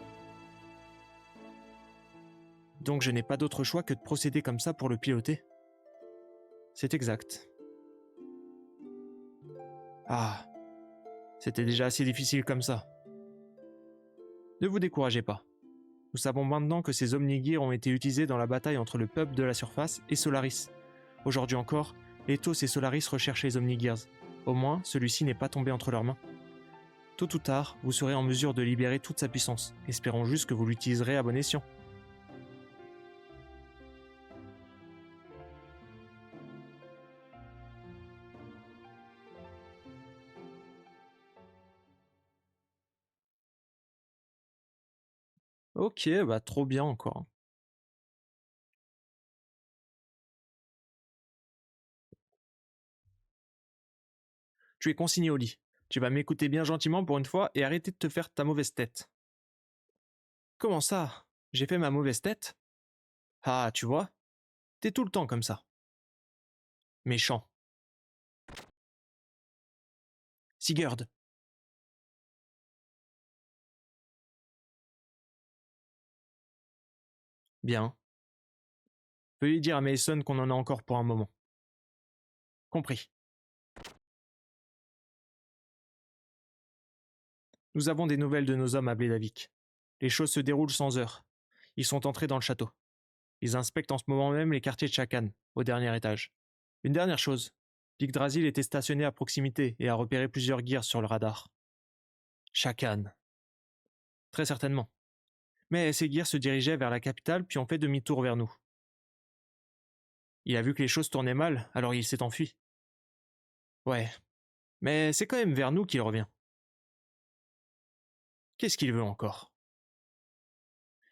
Donc je n'ai pas d'autre choix que de procéder comme ça pour le piloter. C'est exact. Ah, c'était déjà assez difficile comme ça. Ne vous découragez pas. Nous savons maintenant que ces Omnigears ont été utilisés dans la bataille entre le peuple de la surface et Solaris. Aujourd'hui encore, Ethos et Solaris recherchent les Omnigears. Au moins, celui-ci n'est pas tombé entre leurs mains. Tôt ou tard, vous serez en mesure de libérer toute sa puissance. Espérons juste que vous l'utiliserez à bon escient. Ok, bah trop bien encore. Tu es consigné au lit. Tu vas m'écouter bien gentiment pour une fois et arrêter de te faire ta mauvaise tête. Comment ça? J'ai fait ma mauvaise tête? Ah, tu vois? T'es tout le temps comme ça. Méchant. Sigurd. Bien. Veuillez dire à Mason qu'on en a encore pour un moment. Compris. Nous avons des nouvelles de nos hommes à Bledavik. Les choses se déroulent sans heure. Ils sont entrés dans le château. Ils inspectent en ce moment même les quartiers de Chakan, au dernier étage. Une dernière chose. Yggdrasil était stationné à proximité et a repéré plusieurs gears sur le radar. Chakan. Très certainement. Mais ces gears se dirigeaient vers la capitale puis ont fait demi-tour vers nous. Il a vu que les choses tournaient mal, alors il s'est enfui. Ouais. Mais c'est quand même vers nous qu'il revient. Qu'est-ce qu'il veut encore?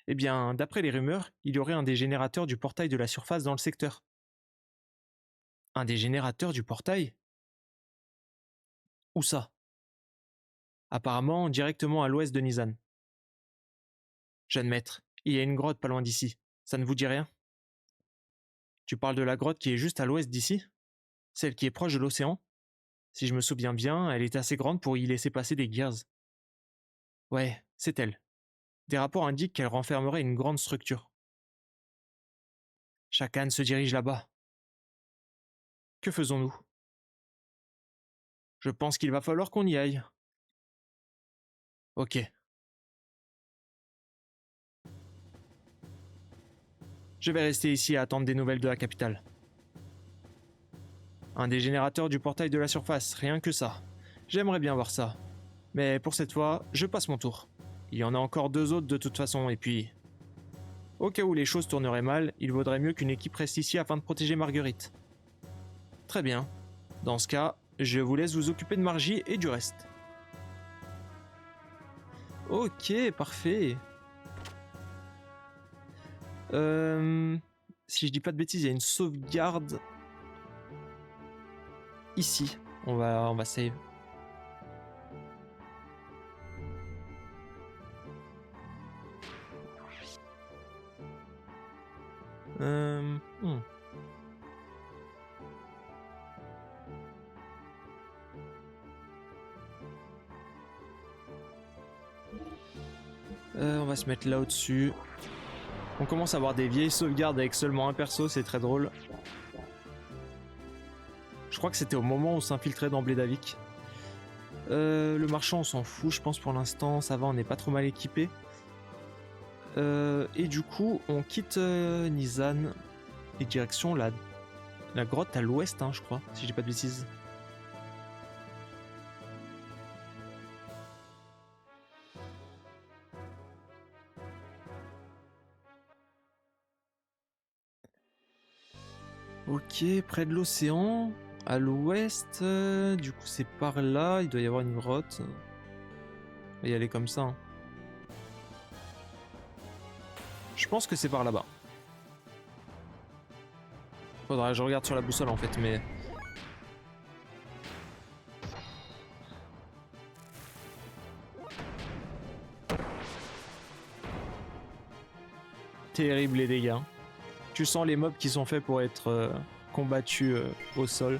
Eh bien, d'après les rumeurs, il y aurait un des générateurs du portail de la surface dans le secteur. Un des générateurs du portail? Où ça? Apparemment, directement à l'ouest de Nizan. Jeune maître, il y a une grotte pas loin d'ici. Ça ne vous dit rien? Tu parles de la grotte qui est juste à l'ouest d'ici? Celle qui est proche de l'océan? Si je me souviens bien, elle est assez grande pour y laisser passer des gears. Ouais, c'est elle. Des rapports indiquent qu'elle renfermerait une grande structure. Chakan se dirige là-bas. Que faisons-nous? Je pense qu'il va falloir qu'on y aille. Ok. Je vais rester ici à attendre des nouvelles de la capitale. Un des générateurs du portail de la surface, rien que ça. J'aimerais bien voir ça. Mais pour cette fois, je passe mon tour. Il y en a encore 2 autres de toute façon, et puis... Au cas où les choses tourneraient mal, il vaudrait mieux qu'une équipe reste ici afin de protéger Marguerite. Très bien. Dans ce cas, je vous laisse vous occuper de Margie et du reste. Ok, parfait. Si je dis pas de bêtises, il y a une sauvegarde ici. On va save. Euh, hmm. On va se mettre là au-dessus. On commence à avoir des vieilles sauvegardes avec seulement un perso, c'est très drôle. Je crois que c'était au moment où s'infiltrait dans Blédavik. Le marchand on s'en fout je pense pour l'instant, ça va, on n'est pas trop mal équipé. Et du coup on quitte Nizan et direction la grotte à l'ouest hein, je crois, si je dis pas de bêtises. Ok, près de l'océan, à l'ouest, du coup c'est par là, il doit y avoir une grotte. On va y aller comme ça. Hein. Je pense que c'est par là-bas. Faudra que je regarde sur la boussole en fait, mais... Terrible les dégâts. Tu sens les mobs qui sont faits pour être combattus au sol.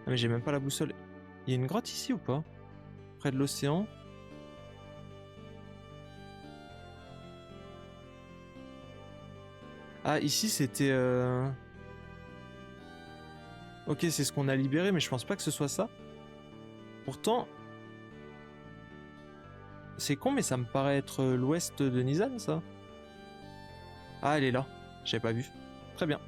Ah mais j'ai même pas la boussole. Il y a une grotte ici ou pas? Près de l'océan? Ah ici c'était... Ok c'est ce qu'on a libéré mais je pense pas que ce soit ça. Pourtant... C'est con mais ça me paraît être l'ouest de Nizan ça. Ah elle est là, j'avais pas vu. Très bien.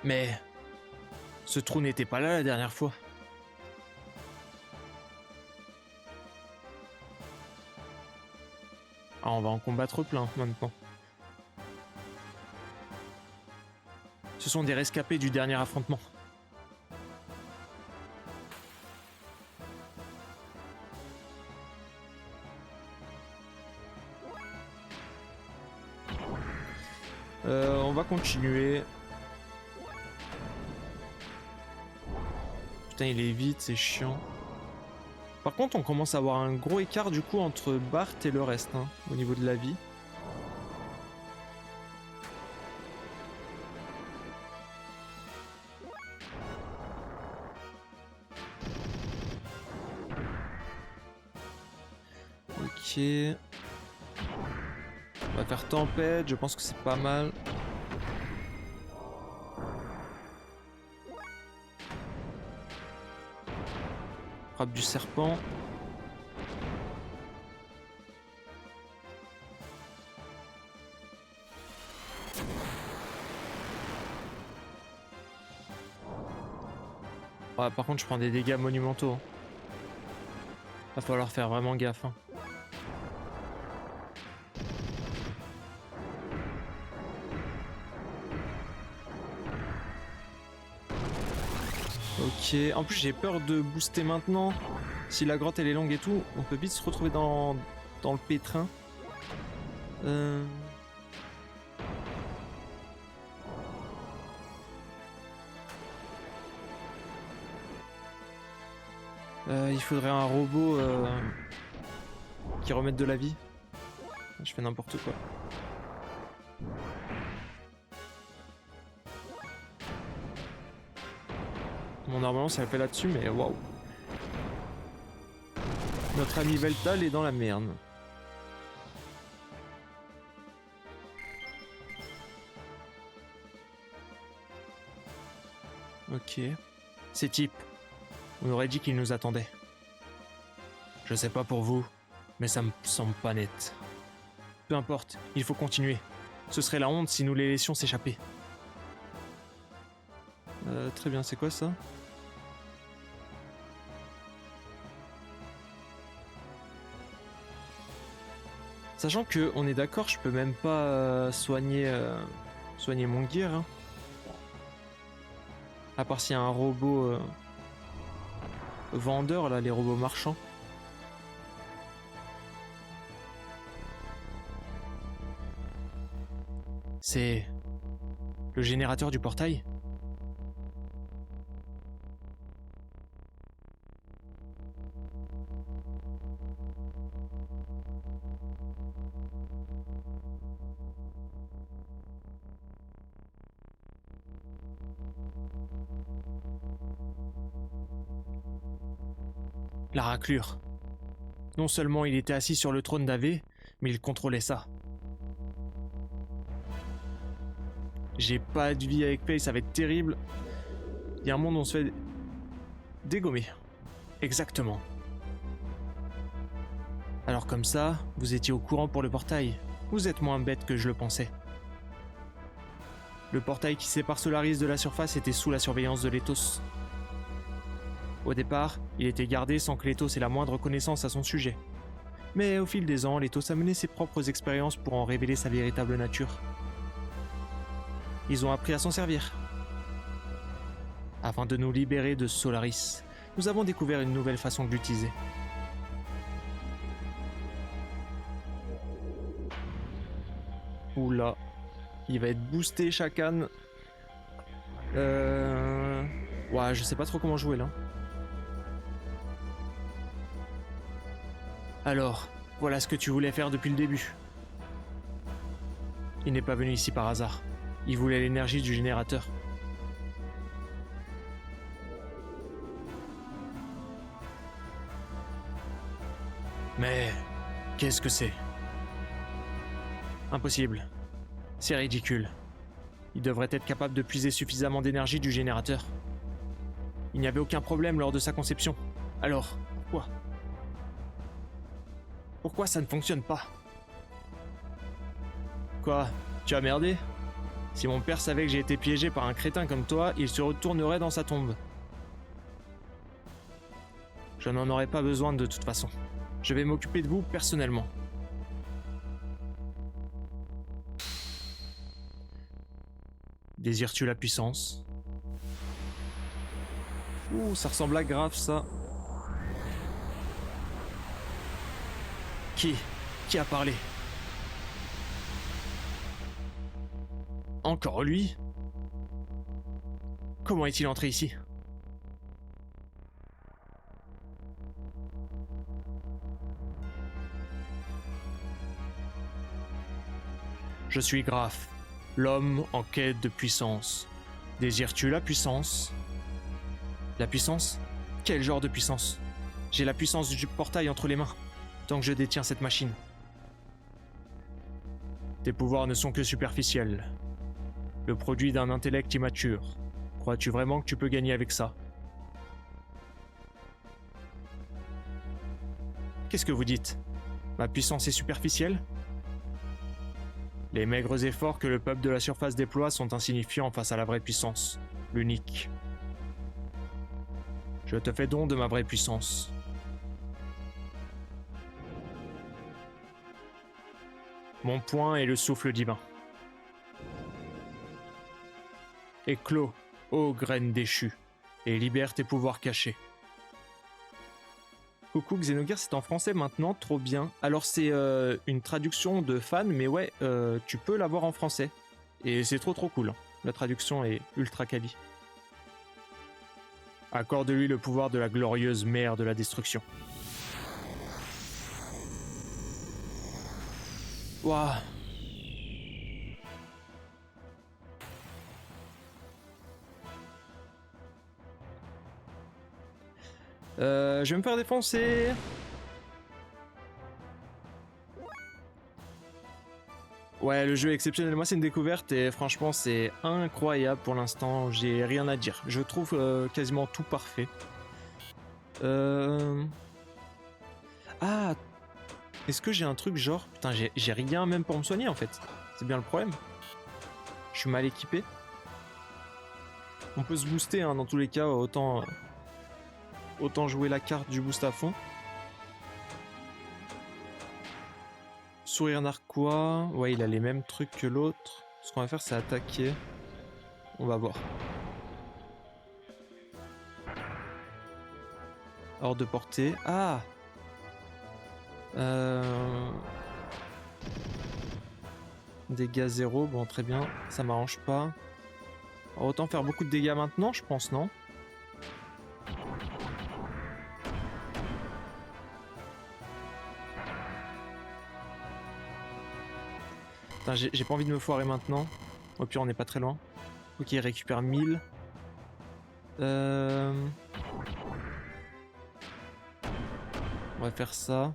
Mais... Ce trou n'était pas là la dernière fois. Ah on va en combattre plein maintenant. Ce sont des rescapés du dernier affrontement. On va continuer. Putain, il est vite, c'est chiant. Par contre, on commence à avoir un gros écart du coup entre Bart et le reste, hein, au niveau de la vie. Ok. On va faire tempête, je pense que c'est pas mal. Frappe du serpent. Ouais, par contre, je prends des dégâts monumentaux. Va falloir faire vraiment gaffe. Hein. Ok, en plus j'ai peur de booster maintenant. Si la grotte elle est longue et tout, on peut vite se retrouver dans le pétrin. Il faudrait un robot qui remette de la vie. Je fais n'importe quoi. Bon, normalement ça fait là-dessus, mais waouh. Notre ami Veltal est dans la merde. Ok. Ces types, on aurait dit qu'ils nous attendaient. Je sais pas pour vous, mais ça me semble pas net. Peu importe, il faut continuer. Ce serait la honte si nous les laissions s'échapper. Très bien, c'est quoi ça? Sachant que, on est d'accord, je peux même pas soigner mon gear. Hein. À part s'il y a un robot vendeur, là, les robots marchands. C'est le générateur du portail? La raclure. Non seulement il était assis sur le trône d'Ave, mais il contrôlait ça. J'ai pas de vie avec Faye, ça va être terrible. Il y a un monde où on se fait dégommer. Exactement. Alors comme ça, vous étiez au courant pour le portail. Vous êtes moins bête que je le pensais. Le portail qui sépare Solaris de la surface était sous la surveillance de l'Ethos. Au départ, il était gardé sans que l'Ethos ait la moindre connaissance à son sujet. Mais au fil des ans, l'Ethos a mené ses propres expériences pour en révéler sa véritable nature. Ils ont appris à s'en servir. Afin de nous libérer de Solaris, nous avons découvert une nouvelle façon de l'utiliser. Oula, il va être boosté Shakan. Ouais, je sais pas trop comment jouer là. Alors, voilà ce que tu voulais faire depuis le début. Il n'est pas venu ici par hasard. Il voulait l'énergie du générateur. Mais qu'est-ce que c'est? Impossible. C'est ridicule. Il devrait être capable de puiser suffisamment d'énergie du générateur. Il n'y avait aucun problème lors de sa conception. Alors, pourquoi? Pourquoi ça ne fonctionne pas? Quoi? Tu as merdé? Si mon père savait que j'ai été piégé par un crétin comme toi, il se retournerait dans sa tombe. Je n'en aurais pas besoin de toute façon. Je vais m'occuper de vous personnellement. Désires-tu la puissance? Ouh, ça ressemble à grave ça. Qui a parlé? Encore lui? Comment est-il entré ici? Je suis Graf, l'homme en quête de puissance. Désires-tu la puissance? La puissance? Quel genre de puissance? J'ai la puissance du portail entre les mains, tant que je détiens cette machine. Tes pouvoirs ne sont que superficiels. Le produit d'un intellect immature. Crois-tu vraiment que tu peux gagner avec ça? Qu'est-ce que vous dites? Ma puissance est superficielle? Les maigres efforts que le peuple de la surface déploie sont insignifiants face à la vraie puissance, l'unique. Je te fais don de ma vraie puissance. Mon poing est le souffle divin. Éclos, ô graine déchue, et libère tes pouvoirs cachés. Coucou Xenogears, c'est en français maintenant, trop bien. Alors c'est une traduction de fan, mais ouais, tu peux l'avoir en français. Et c'est trop cool. La traduction est ultra quali. Accorde-lui le pouvoir de la glorieuse mère de la destruction. Waouh. Je vais me faire défoncer. Ouais, le jeu est exceptionnel. Moi, c'est une découverte et franchement, c'est incroyable pour l'instant. J'ai rien à dire. Je trouve quasiment tout parfait. Euh... Ah, est-ce que j'ai un truc genre... Putain, j'ai rien même pour me soigner en fait. C'est bien le problème. Je suis mal équipé. On peut se booster hein, dans tous les cas. Autant jouer la carte du boost à fond. Sourire narquois. Ouais, il a les mêmes trucs que l'autre. Ce qu'on va faire, c'est attaquer. On va voir. Hors de portée. Ah Dégâts 0, bon très bien, ça m'arrange pas. Alors, autant faire beaucoup de dégâts maintenant, je pense, non? Putain, j'ai pas envie de me foirer maintenant. Au pire, on n'est pas très loin. Ok, il récupère 1000. On va faire ça.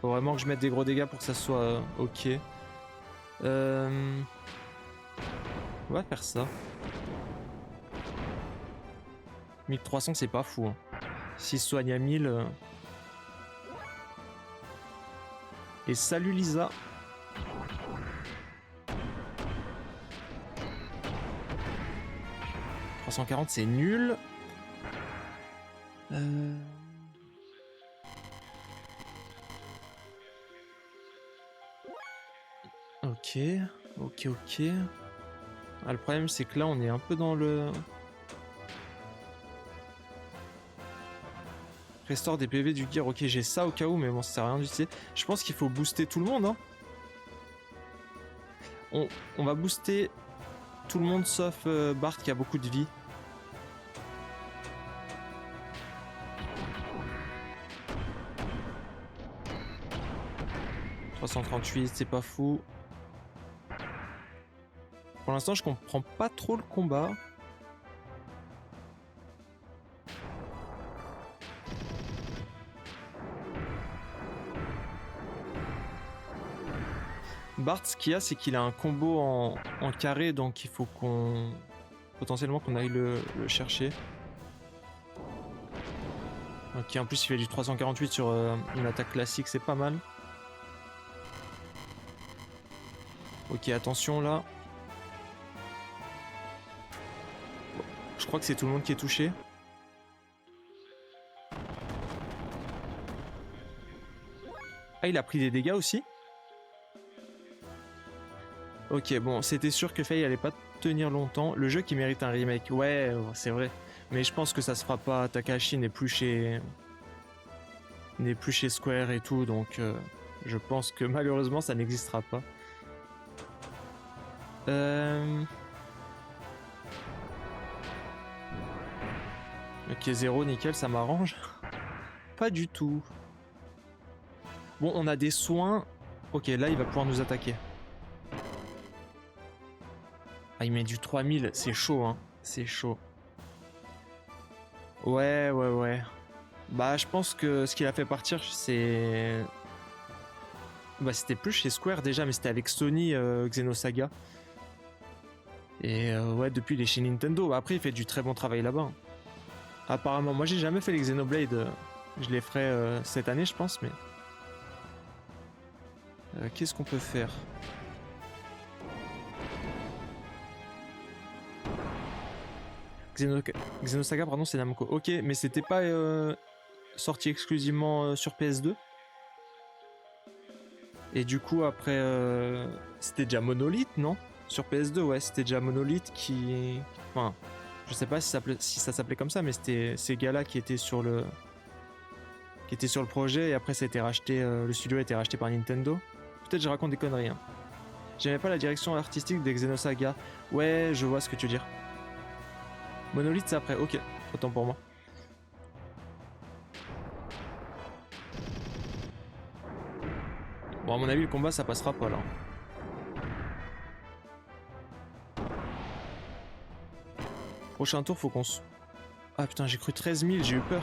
Faut vraiment que je mette des gros dégâts pour que ça soit ok. On va faire ça. 1300 c'est pas fou. Hein. S'il se soigne à 1000... Et salut Lisa. « 340 c'est nul. Ok. Ah, le problème c'est que là on est un peu dans le... Restore des PV du gear. Ok, j'ai ça au cas où, mais bon, ça sert à rien d'utiliser. Je pense qu'il faut booster tout le monde. Hein. On va booster tout le monde sauf Bart qui a beaucoup de vie. « 338, c'est pas fou. Pour l'instant, je comprends pas trop le combat. Bart, ce qu'il y a, c'est qu'il a un combo en carré, donc il faut qu'on... potentiellement qu'on aille le chercher. Ok, en plus il fait du 348 sur une attaque classique, c'est pas mal. Ok, attention là. Je crois que c'est tout le monde qui est touché. Ah, il a pris des dégâts aussi. Ok, bon, c'était sûr que Faye allait pas tenir longtemps. Le jeu qui mérite un remake, ouais, c'est vrai. Mais je pense que ça se fera pas. Takahashi n'est plus chez Square et tout, donc je pense que malheureusement ça n'existera pas. Ok, 0, nickel, ça m'arrange. Pas du tout. Bon, on a des soins. Ok, là il va pouvoir nous attaquer. Ah, il met du 3000, c'est chaud, hein. C'est chaud. Ouais. Bah, je pense que ce qu'il a fait partir, c'est... Bah, c'était plus chez Square déjà, mais c'était avec Sony, Xenosaga. Et ouais, depuis il est chez Nintendo. Après, il fait du très bon travail là-bas. Apparemment, moi j'ai jamais fait les Xenoblade. Je les ferai cette année, je pense, mais... Qu'est-ce qu'on peut faire? Xenosaga, pardon, c'est Namco. Ok, mais c'était pas sorti exclusivement sur PS2. Et du coup, après, c'était déjà Monolith, non? Sur PS2, ouais, c'était déjà Monolith qui... Enfin, je sais pas si ça s'appelait comme ça, mais c'était ces gars-là qui étaient sur le projet, et après ça a été racheté, le studio a été racheté par Nintendo. Peut-être je raconte des conneries, hein. J'aimais pas la direction artistique des Xenosaga. Ouais, je vois ce que tu veux dire. Monolith, c'est après, ok, autant pour moi. Bon, à mon avis, le combat, ça passera pas, là. Prochain tour, faut qu'on se... Ah putain, j'ai cru 13 000, j'ai eu peur.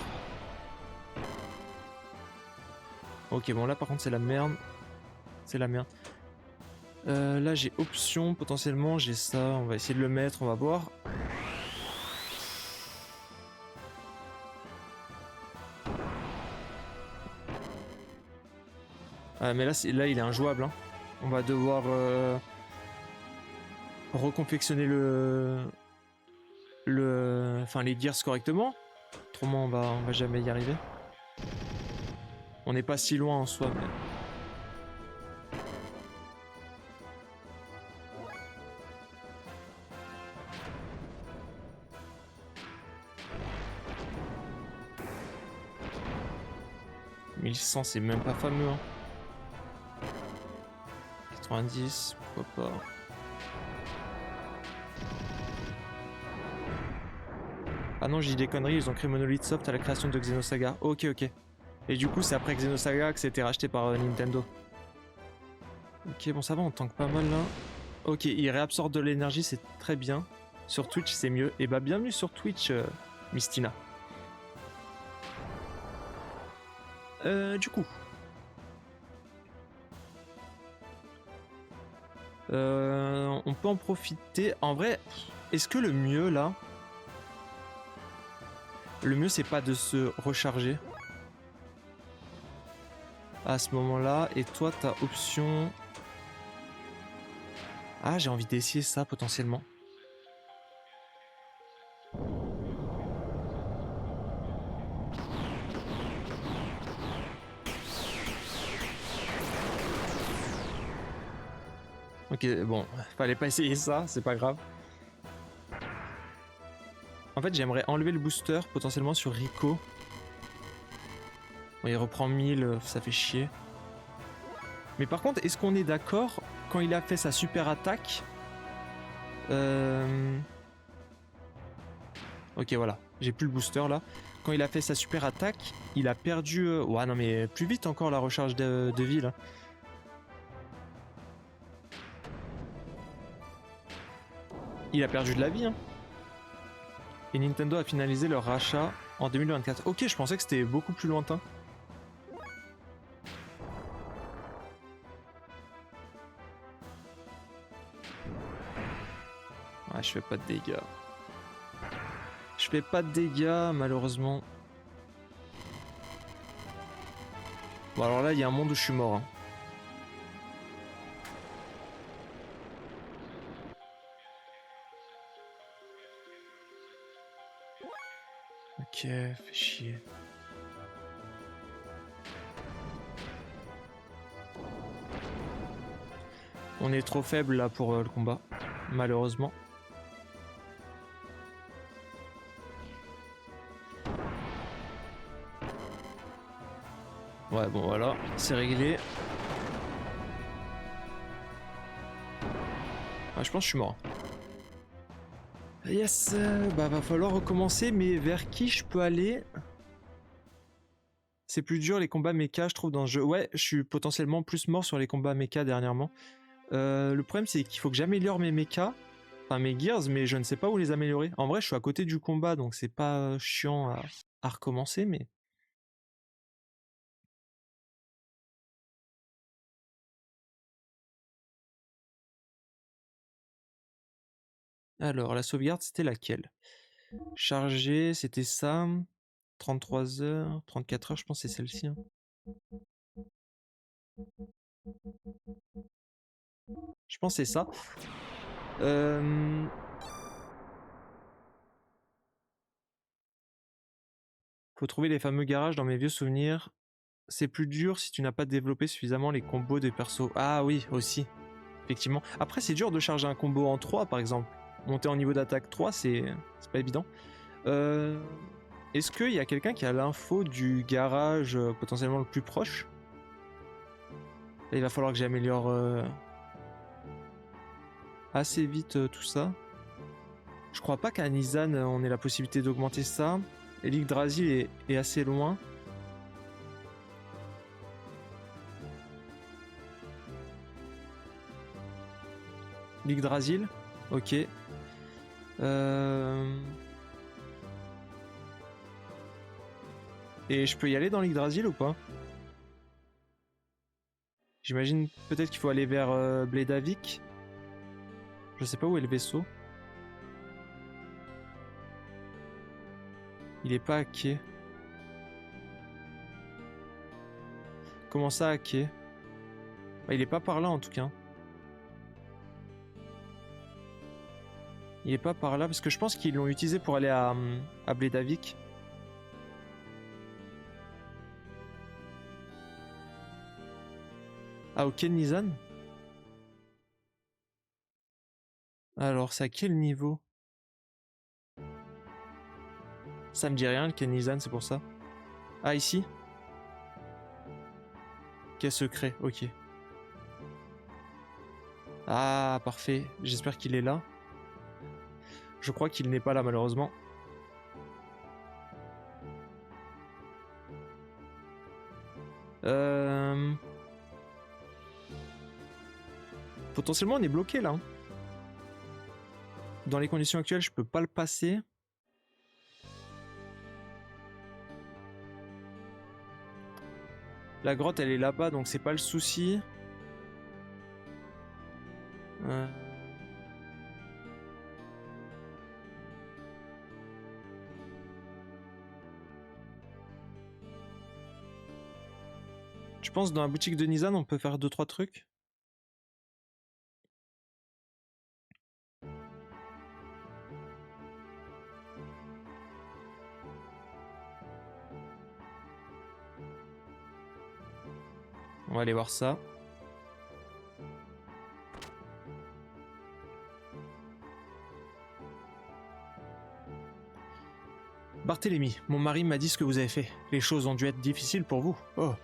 Ok, bon là par contre c'est la merde. C'est la merde. Là j'ai option, potentiellement j'ai ça. On va essayer de le mettre, on va voir. Mais là il est injouable. Hein. On va devoir reconfectionner enfin les gears correctement. Autrement on va jamais y arriver. On n'est pas si loin en soi, mais... « 1100 c'est même pas fameux. Hein. 90, pourquoi pas. Ah non, j'ai dit des conneries, ils ont créé Monolith Soft à la création de Xenosaga. Ok, ok. Et du coup, c'est après Xenosaga que c'était racheté par Nintendo. Ok, bon, ça va, on tank pas mal là. Ok, il réabsorbe de l'énergie, c'est très bien. Sur Twitch, c'est mieux. Et bah, bienvenue sur Twitch, Mistina. Du coup. On peut en profiter. En vrai, est-ce que le mieux là... Le mieux, c'est pas de se recharger à ce moment-là. Et toi, t'as option... Ah, j'ai envie d'essayer ça potentiellement. Ok, bon, fallait pas essayer ça, c'est pas grave. En fait, j'aimerais enlever le booster potentiellement sur Rico. Bon, il reprend 1000, ça fait chier. Mais par contre, est-ce qu'on est d'accord quand il a fait sa super attaque Ok, voilà, j'ai plus le booster là. Quand il a fait sa super attaque, il a perdu... Ouais, non mais plus vite encore la recharge de vie là. Il a perdu de la vie, hein. Et Nintendo a finalisé leur rachat en 2024. Ok, je pensais que c'était beaucoup plus lointain. Ouais, je fais pas de dégâts. Je fais pas de dégâts, malheureusement. Bon, alors là, il y a un monde où je suis mort. Hein. Ok, fait chier. On est trop faible là pour le combat, malheureusement. Ouais, bon voilà, c'est réglé. Ah, je pense que je suis mort. Yes, bah va falloir recommencer, mais vers qui je peux aller? C'est plus dur les combats mecha, je trouve, dans ce jeu. Ouais, je suis potentiellement plus mort sur les combats mecha dernièrement. Le problème, c'est qu'il faut que j'améliore mes mechas, enfin mes gears, mais je ne sais pas où les améliorer. En vrai, je suis à côté du combat, donc c'est pas chiant à recommencer, mais... Alors, la sauvegarde, c'était laquelle? Chargé, c'était ça. 33 heures, 34 heures, je pense que c'est celle-ci. Hein. Je pense que c'est ça. Faut trouver les fameux garages dans mes vieux souvenirs. C'est plus dur si tu n'as pas développé suffisamment les combos des persos. Ah oui, aussi. Effectivement. Après, c'est dur de charger un combo en 3, par exemple. Monter en niveau d'attaque 3, c'est pas évident. Est-ce qu'il y a quelqu'un qui a l'info du garage potentiellement le plus proche? Là, il va falloir que j'améliore assez vite tout ça. Je crois pas qu'à Nizan on ait la possibilité d'augmenter ça. Et l'Yggdrasil est assez loin. L'Yggdrasil, ok. Et je peux y aller dans l'Yggdrasil ou pas? J'imagine peut-être qu'il faut aller vers Bledavik. Je sais pas où est le vaisseau. Il est pas à quai. Comment ça à quai? Bah, il est pas par là en tout cas. Il est pas par là parce que je pense qu'ils l'ont utilisé pour aller à Bledavik. Ah, au quai de Nizan? Alors, c'est à quel niveau? Ça me dit rien le quai de Nizan, c'est pour ça. Ah, ici? Quai secret, ok. Ah, parfait. J'espère qu'il est là. Je crois qu'il n'est pas là, malheureusement. Potentiellement, on est bloqué, là. Hein. Dans les conditions actuelles, je peux pas le passer. La grotte, elle est là-bas, donc c'est pas le souci. Je pense dans la boutique de Nizan, on peut faire 2-3 trucs. On va aller voir ça. Barthélemy, mon mari m'a dit ce que vous avez fait. Les choses ont dû être difficiles pour vous. Oh,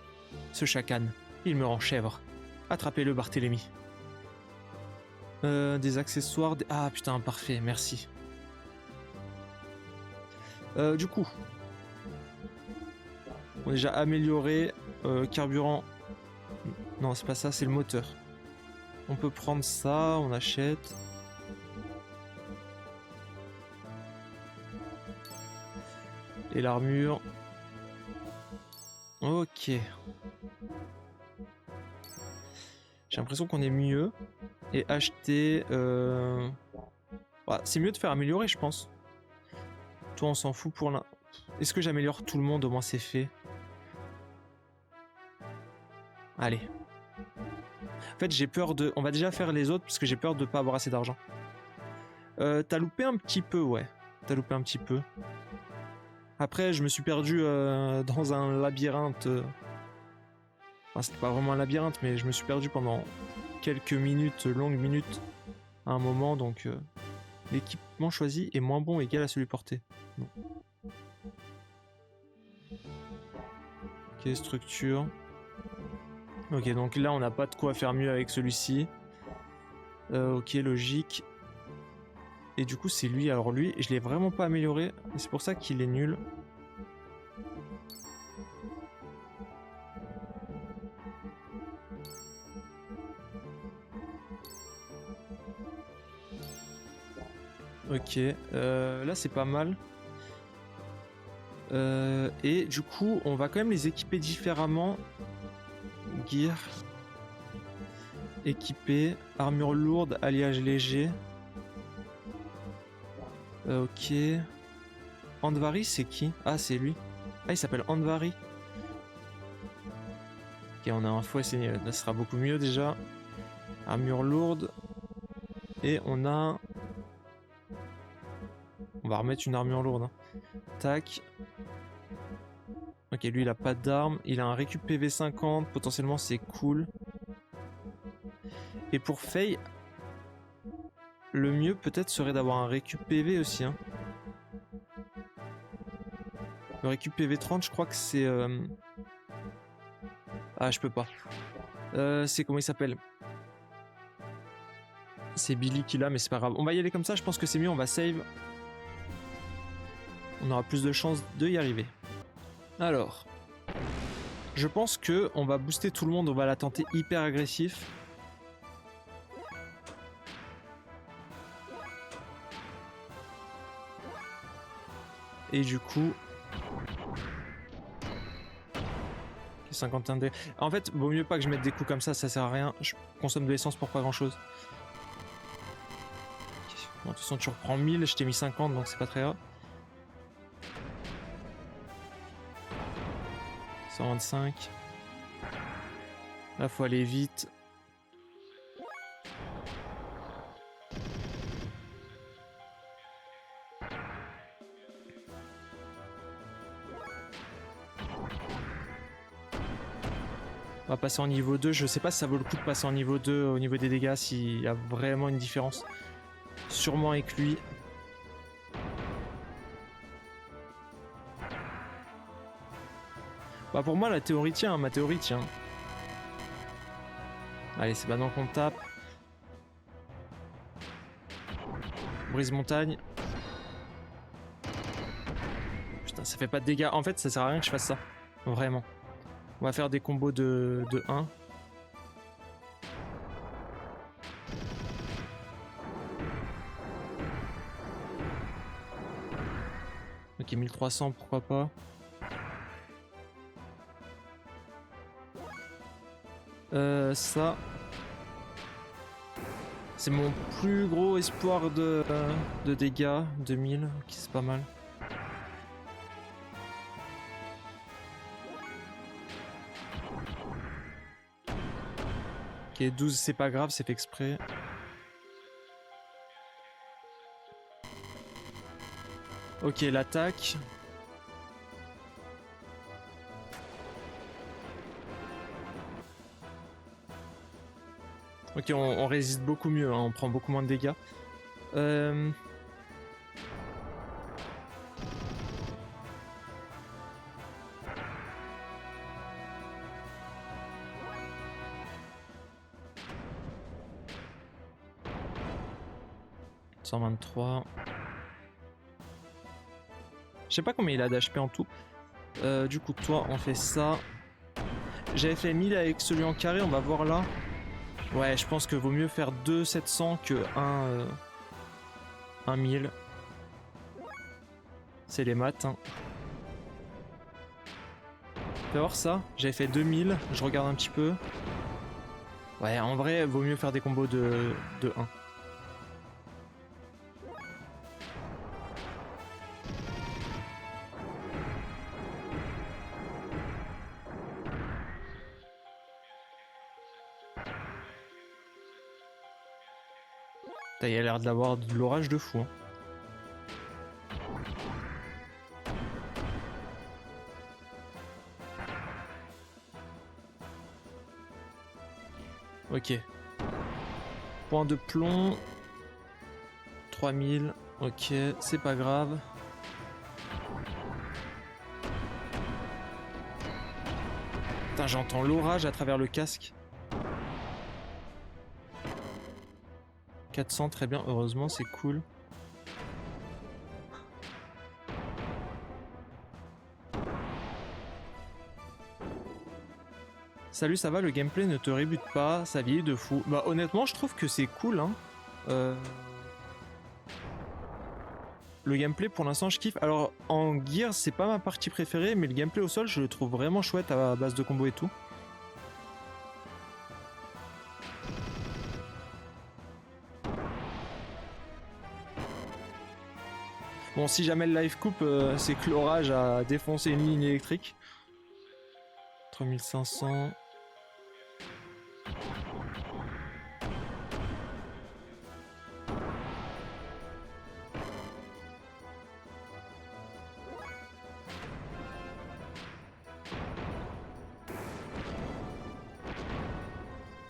ce chacan, il me rend chèvre. Attrapez-le, Barthélemy. Des accessoires... Ah putain, parfait, merci. Du coup, on a déjà amélioré carburant. Non, c'est pas ça, c'est le moteur. On peut prendre ça, on achète. Et l'armure. Ok. J'ai l'impression qu'on est mieux. Et acheter... Bah, c'est mieux de faire améliorer, je pense. Toi, on s'en fout pour l'un. Est-ce que j'améliore tout le monde? Au moins, c'est fait. Allez. En fait, j'ai peur de... On va déjà faire les autres parce que j'ai peur de pas avoir assez d'argent. T'as loupé un petit peu, ouais. T'as loupé un petit peu. Après, je me suis perdu dans un labyrinthe. Enfin, c'était pas vraiment un labyrinthe, mais je me suis perdu pendant quelques minutes, longues minutes, à un moment, donc... L'équipement choisi est moins bon égal à celui porté. Non. Ok, structure. Ok, donc là on n'a pas de quoi faire mieux avec celui-ci. Ok, logique. Et du coup c'est lui, alors lui, je l'ai vraiment pas amélioré. C'est pour ça qu'il est nul. Ok, là c'est pas mal. Et du coup on va quand même les équiper différemment. Gear. Équipé. Armure lourde, alliage léger. Ok. Andvari c'est qui? Ah c'est lui. Ah il s'appelle Andvari. Ok, on a un fouet, ça sera beaucoup mieux déjà. Armure lourde. Et on a... On va remettre une armure lourde. Hein. Tac. Ok, lui il a pas d'arme. Il a un récup PV 50. Potentiellement c'est cool. Et pour Faye, le mieux peut-être serait d'avoir un récup PV aussi. Hein. Le récup PV 30, je crois que c'est... Ah, je peux pas. C'est comment il s'appelle? C'est Billy qui l'a, mais c'est pas grave. On va y aller comme ça, je pense que c'est mieux, on va save. On aura plus de chances de y arriver. Alors, je pense que on va booster tout le monde, on va la tenter hyper agressif. Et du coup... 51 dégâts. En fait, vaut mieux pas que je mette des coups comme ça sert à rien. Je consomme de l'essence pour pas grand chose. Bon, de toute façon, tu reprends 1000, je t'ai mis 50, donc c'est pas très grave. 125. Là, faut aller vite. On va passer en niveau 2. Je sais pas si ça vaut le coup de passer en niveau 2 au niveau des dégâts, s'il y a vraiment une différence. Sûrement avec lui. Bah pour moi la théorie tient, ma théorie tient. Allez, c'est maintenant qu'on tape. Brise montagne. Putain, ça fait pas de dégâts. En fait, ça sert à rien que je fasse ça. Vraiment. On va faire des combos de 1. Ok, 1300, pourquoi pas. Ça. C'est mon plus gros espoir de dégâts. 2000, ok, c'est pas mal. Ok, 12, c'est pas grave, c'est fait exprès. Ok, l'attaque. Ok, on résiste beaucoup mieux, hein, on prend beaucoup moins de dégâts. 123. Je sais pas combien il a d'HP en tout. Du coup, toi, on fait ça. J'avais fait 1000 avec celui en carré, on va voir là. Ouais, je pense que vaut mieux faire 2 700 que 1 1000. C'est les maths. Hein. Fais voir ça. J'avais fait 2000, je regarde un petit peu. Ouais, en vrai, vaut mieux faire des combos de 1. Il a l'air d'avoir de l'orage de fou. Hein. Ok. Point de plomb. 3000. Ok, c'est pas grave. Putain, j'entends l'orage à travers le casque. 400, très bien, heureusement, c'est cool. Salut, ça va, le gameplay ne te rebute pas, ça vieillit de fou. Bah honnêtement, je trouve que c'est cool, hein. Le gameplay, pour l'instant, je kiffe. Alors, en gear, c'est pas ma partie préférée, mais le gameplay au sol, je le trouve vraiment chouette à base de combos et tout. Bon, si jamais le live coupe, c'est que l'orage a défoncé une ligne électrique. 3500.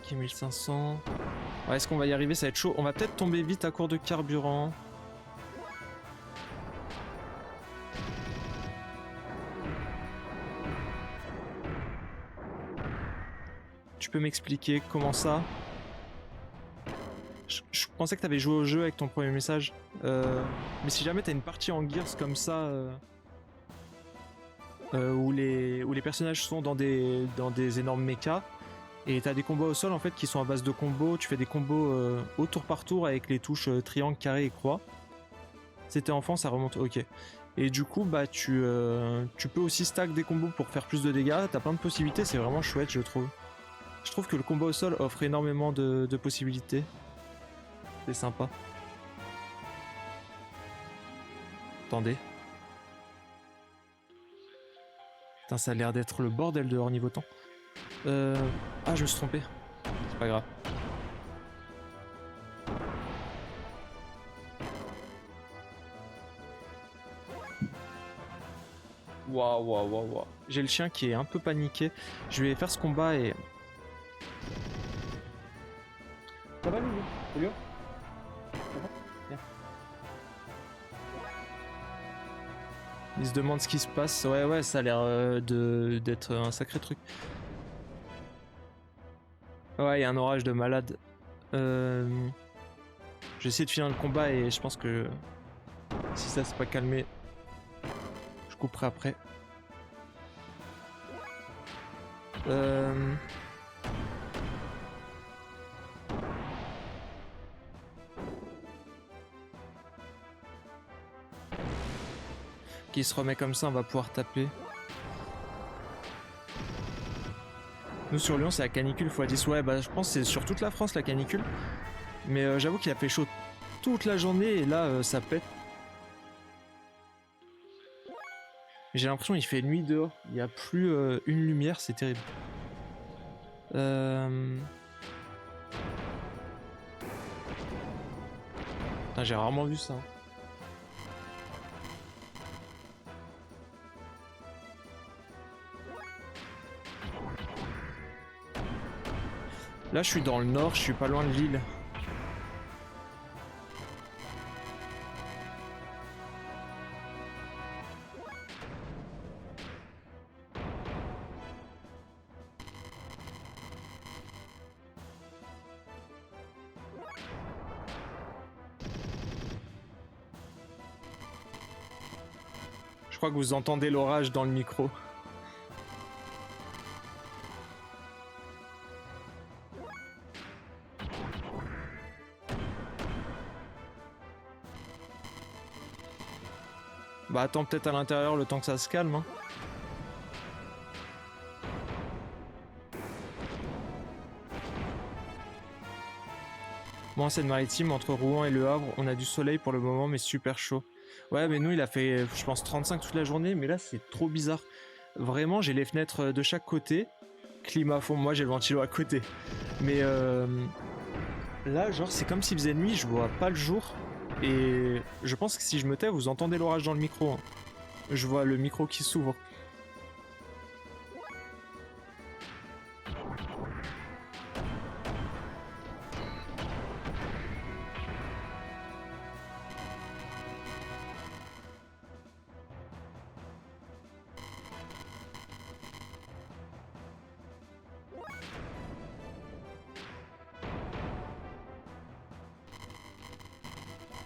Ok, 1500. Ouais, est-ce qu'on va y arriver? Ça va être chaud. On va peut-être tomber vite à court de carburant. Tu peux m'expliquer comment ça? Je pensais que t'avais joué au jeu avec ton premier message. Mais si jamais t'as une partie en Gears comme ça, où les personnages sont dans des énormes mechas, et t'as des combos au sol en fait qui sont à base de combos, tu fais des combos au tour par tour avec les touches triangle, carré et croix. C'était enfant, ça remonte, ok. Et du coup, bah tu peux aussi stack des combos pour faire plus de dégâts. T'as plein de possibilités, c'est vraiment chouette, je trouve. Je trouve que le combat au sol offre énormément de possibilités. C'est sympa. Attendez. Putain, ça a l'air d'être le bordel dehors niveau temps. Ah, je me suis trompé. C'est pas grave. Waouh, waouh, waouh, waouh. J'ai le chien qui est un peu paniqué. Je vais faire ce combat et... Ça va, Lulu? Julio? Ça va? Bien. Il se demande ce qui se passe. Ouais, ouais, ça a l'air d'être un sacré truc. Ouais, il y a un orage de malade. Je vais essayer de finir le combat et je pense que si ça s'est pas calmé, je couperai après. Qui se remet comme ça, on va pouvoir taper. Nous sur Lyon c'est la canicule x10. Ouais, bah je pense que c'est sur toute la France la canicule. Mais j'avoue qu'il a fait chaud toute la journée et là ça pète. J'ai l'impression qu'il fait nuit dehors. Il n'y a plus une lumière, c'est terrible. Putain, j'ai rarement vu ça. Là je suis dans le nord, je suis pas loin de l'île. Je crois que vous entendez l'orage dans le micro. Bah attends peut-être à l'intérieur le temps que ça se calme. Hein. Bon, c'est maritime entre Rouen et Le Havre. On a du soleil pour le moment, mais super chaud. Ouais, mais nous, il a fait, je pense, 35 toute la journée. Mais là, c'est trop bizarre. Vraiment, j'ai les fenêtres de chaque côté. Climat à fond. Moi, j'ai le ventilo à côté. Mais là, genre, c'est comme s'il faisait nuit. Je vois pas le jour. Et je pense que si je me tais, vous entendez l'orage dans le micro. Hein. Je vois le micro qui s'ouvre.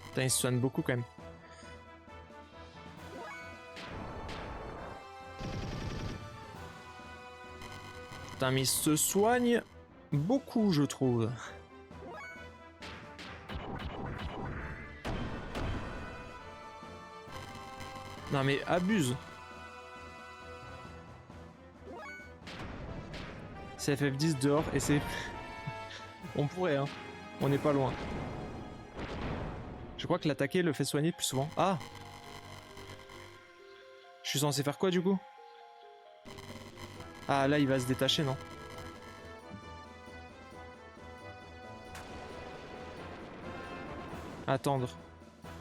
Putain, il se soigne beaucoup quand même. Putain, mais il se soigne beaucoup, je trouve. Non mais abuse. C'est FF10 dehors et c'est... On pourrait, hein. On n'est pas loin. Je crois que l'attaquer le fait soigner plus souvent. Ah! Je suis censé faire quoi du coup? Ah là il va se détacher, non? Attendre.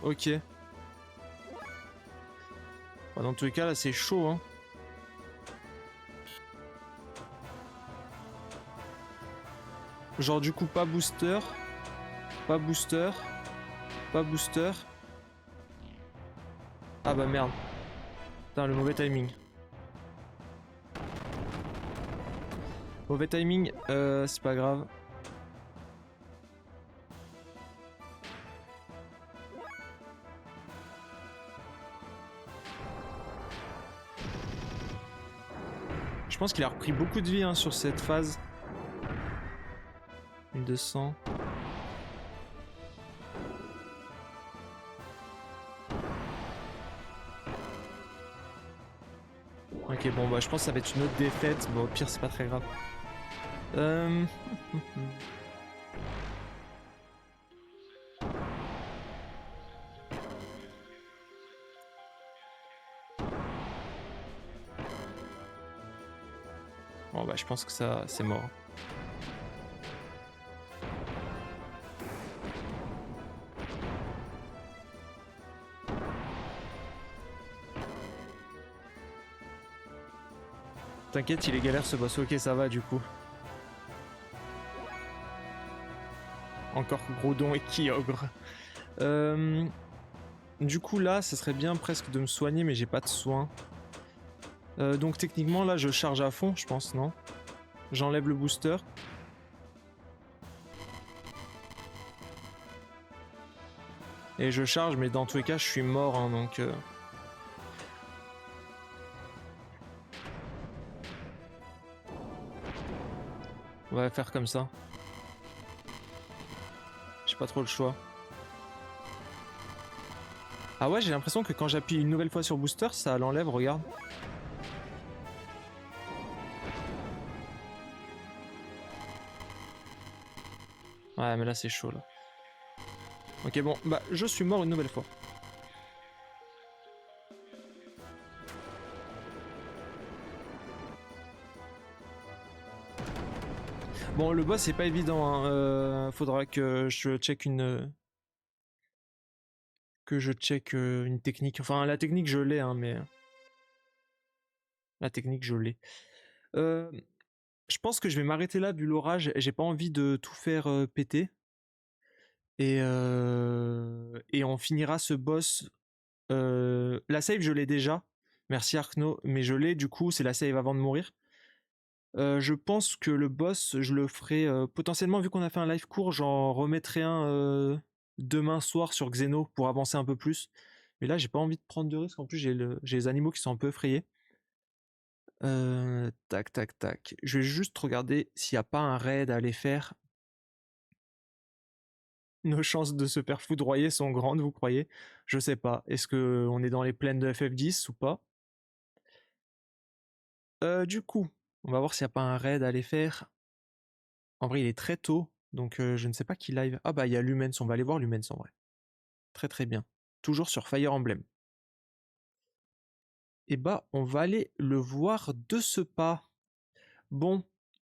Ok. Bon, dans tous les cas là c'est chaud, hein. Genre du coup pas booster. Pas booster. Pas booster. Ah bah merde. Putain, le mauvais timing. Mauvais timing, c'est pas grave. Je pense qu'il a repris beaucoup de vie hein, sur cette phase. 1200. Ok, bon, bah, je pense que ça va être une autre défaite. Bon, au pire, c'est pas très grave. Euh... Bon, bah, je pense que ça, c'est mort. T'inquiète, il est galère ce boss. Ok, ça va du coup. Encore Groudon et Kyogre. Du coup, là, ça serait bien presque de me soigner, mais j'ai pas de soins. Donc, techniquement, là, je charge à fond, je pense, non? J'enlève le booster. Et je charge, mais dans tous les cas, je suis mort, hein, donc... On va faire comme ça. J'ai pas trop le choix. Ah ouais, j'ai l'impression que quand j'appuie une nouvelle fois sur booster, ça l'enlève, regarde. Ouais, mais là, c'est chaud, là. Ok, bon, bah, je suis mort une nouvelle fois. Bon, le boss, c'est pas évident, hein. Faudra que je check une... une technique. Enfin, la technique, je l'ai, hein, mais... La technique, je l'ai. Je pense que je vais m'arrêter là, vu l'orage. J'ai pas envie de tout faire péter. Et on finira ce boss. La save, je l'ai déjà. Merci Arkno, mais je l'ai, du coup, c'est la save avant de mourir. Je pense que le boss, je le ferai potentiellement, vu qu'on a fait un live court, j'en remettrai un demain soir sur Xeno pour avancer un peu plus. Mais là, j'ai pas envie de prendre de risques. En plus, j'ai les animaux qui sont un peu effrayés. Tac, tac, tac. Je vais juste regarder s'il n'y a pas un raid à aller faire. Nos chances de se faire foudroyer sont grandes, vous croyez? Je sais pas. Est-ce que on est dans les plaines de FF10 ou pas? Du coup, on va voir s'il n'y a pas un raid à aller faire. En vrai, il est très tôt, donc je ne sais pas qui live. Ah bah, il y a Lumens, on va aller voir Lumens en vrai. Très très bien. Toujours sur Fire Emblem. Et bah, on va aller le voir de ce pas. Bon,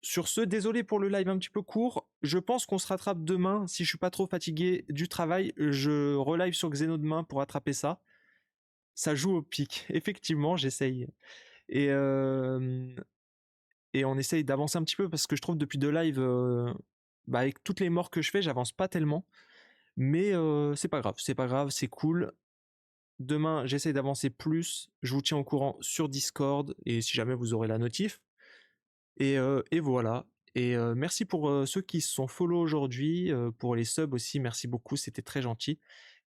sur ce, désolé pour le live un petit peu court. Je pense qu'on se rattrape demain. Si je suis pas trop fatigué du travail, je relive sur Xeno demain pour attraper ça. Ça joue au pic. Effectivement, j'essaye. Et, euh, et on essaye d'avancer un petit peu parce que je trouve depuis deux lives, bah, avec toutes les morts que je fais, j'avance pas tellement. Mais c'est pas grave, c'est pas grave, c'est cool. Demain, j'essaie d'avancer plus. Je vous tiens au courant sur Discord et si jamais vous aurez la notif. Et voilà. Et merci pour ceux qui se sont follow aujourd'hui, pour les subs aussi, merci beaucoup, c'était très gentil.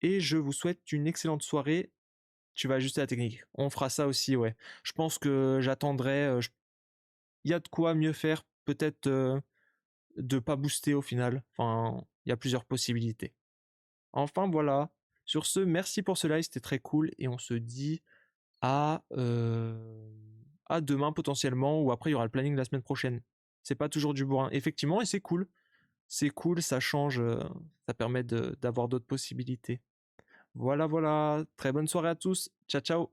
Et je vous souhaite une excellente soirée. Tu vas ajuster la technique. On fera ça aussi, ouais. Je pense que j'attendrai. Il y a de quoi mieux faire, peut-être de pas booster au final. Enfin, il y a plusieurs possibilités. Enfin voilà. Sur ce, merci pour ce live, c'était très cool et on se dit à, euh, à demain potentiellement ou après il y aura le planning de la semaine prochaine. C'est pas toujours du bourrin. Effectivement, et c'est cool. C'est cool, ça change, ça permet d'avoir d'autres possibilités. Voilà, voilà. Très bonne soirée à tous. Ciao, ciao.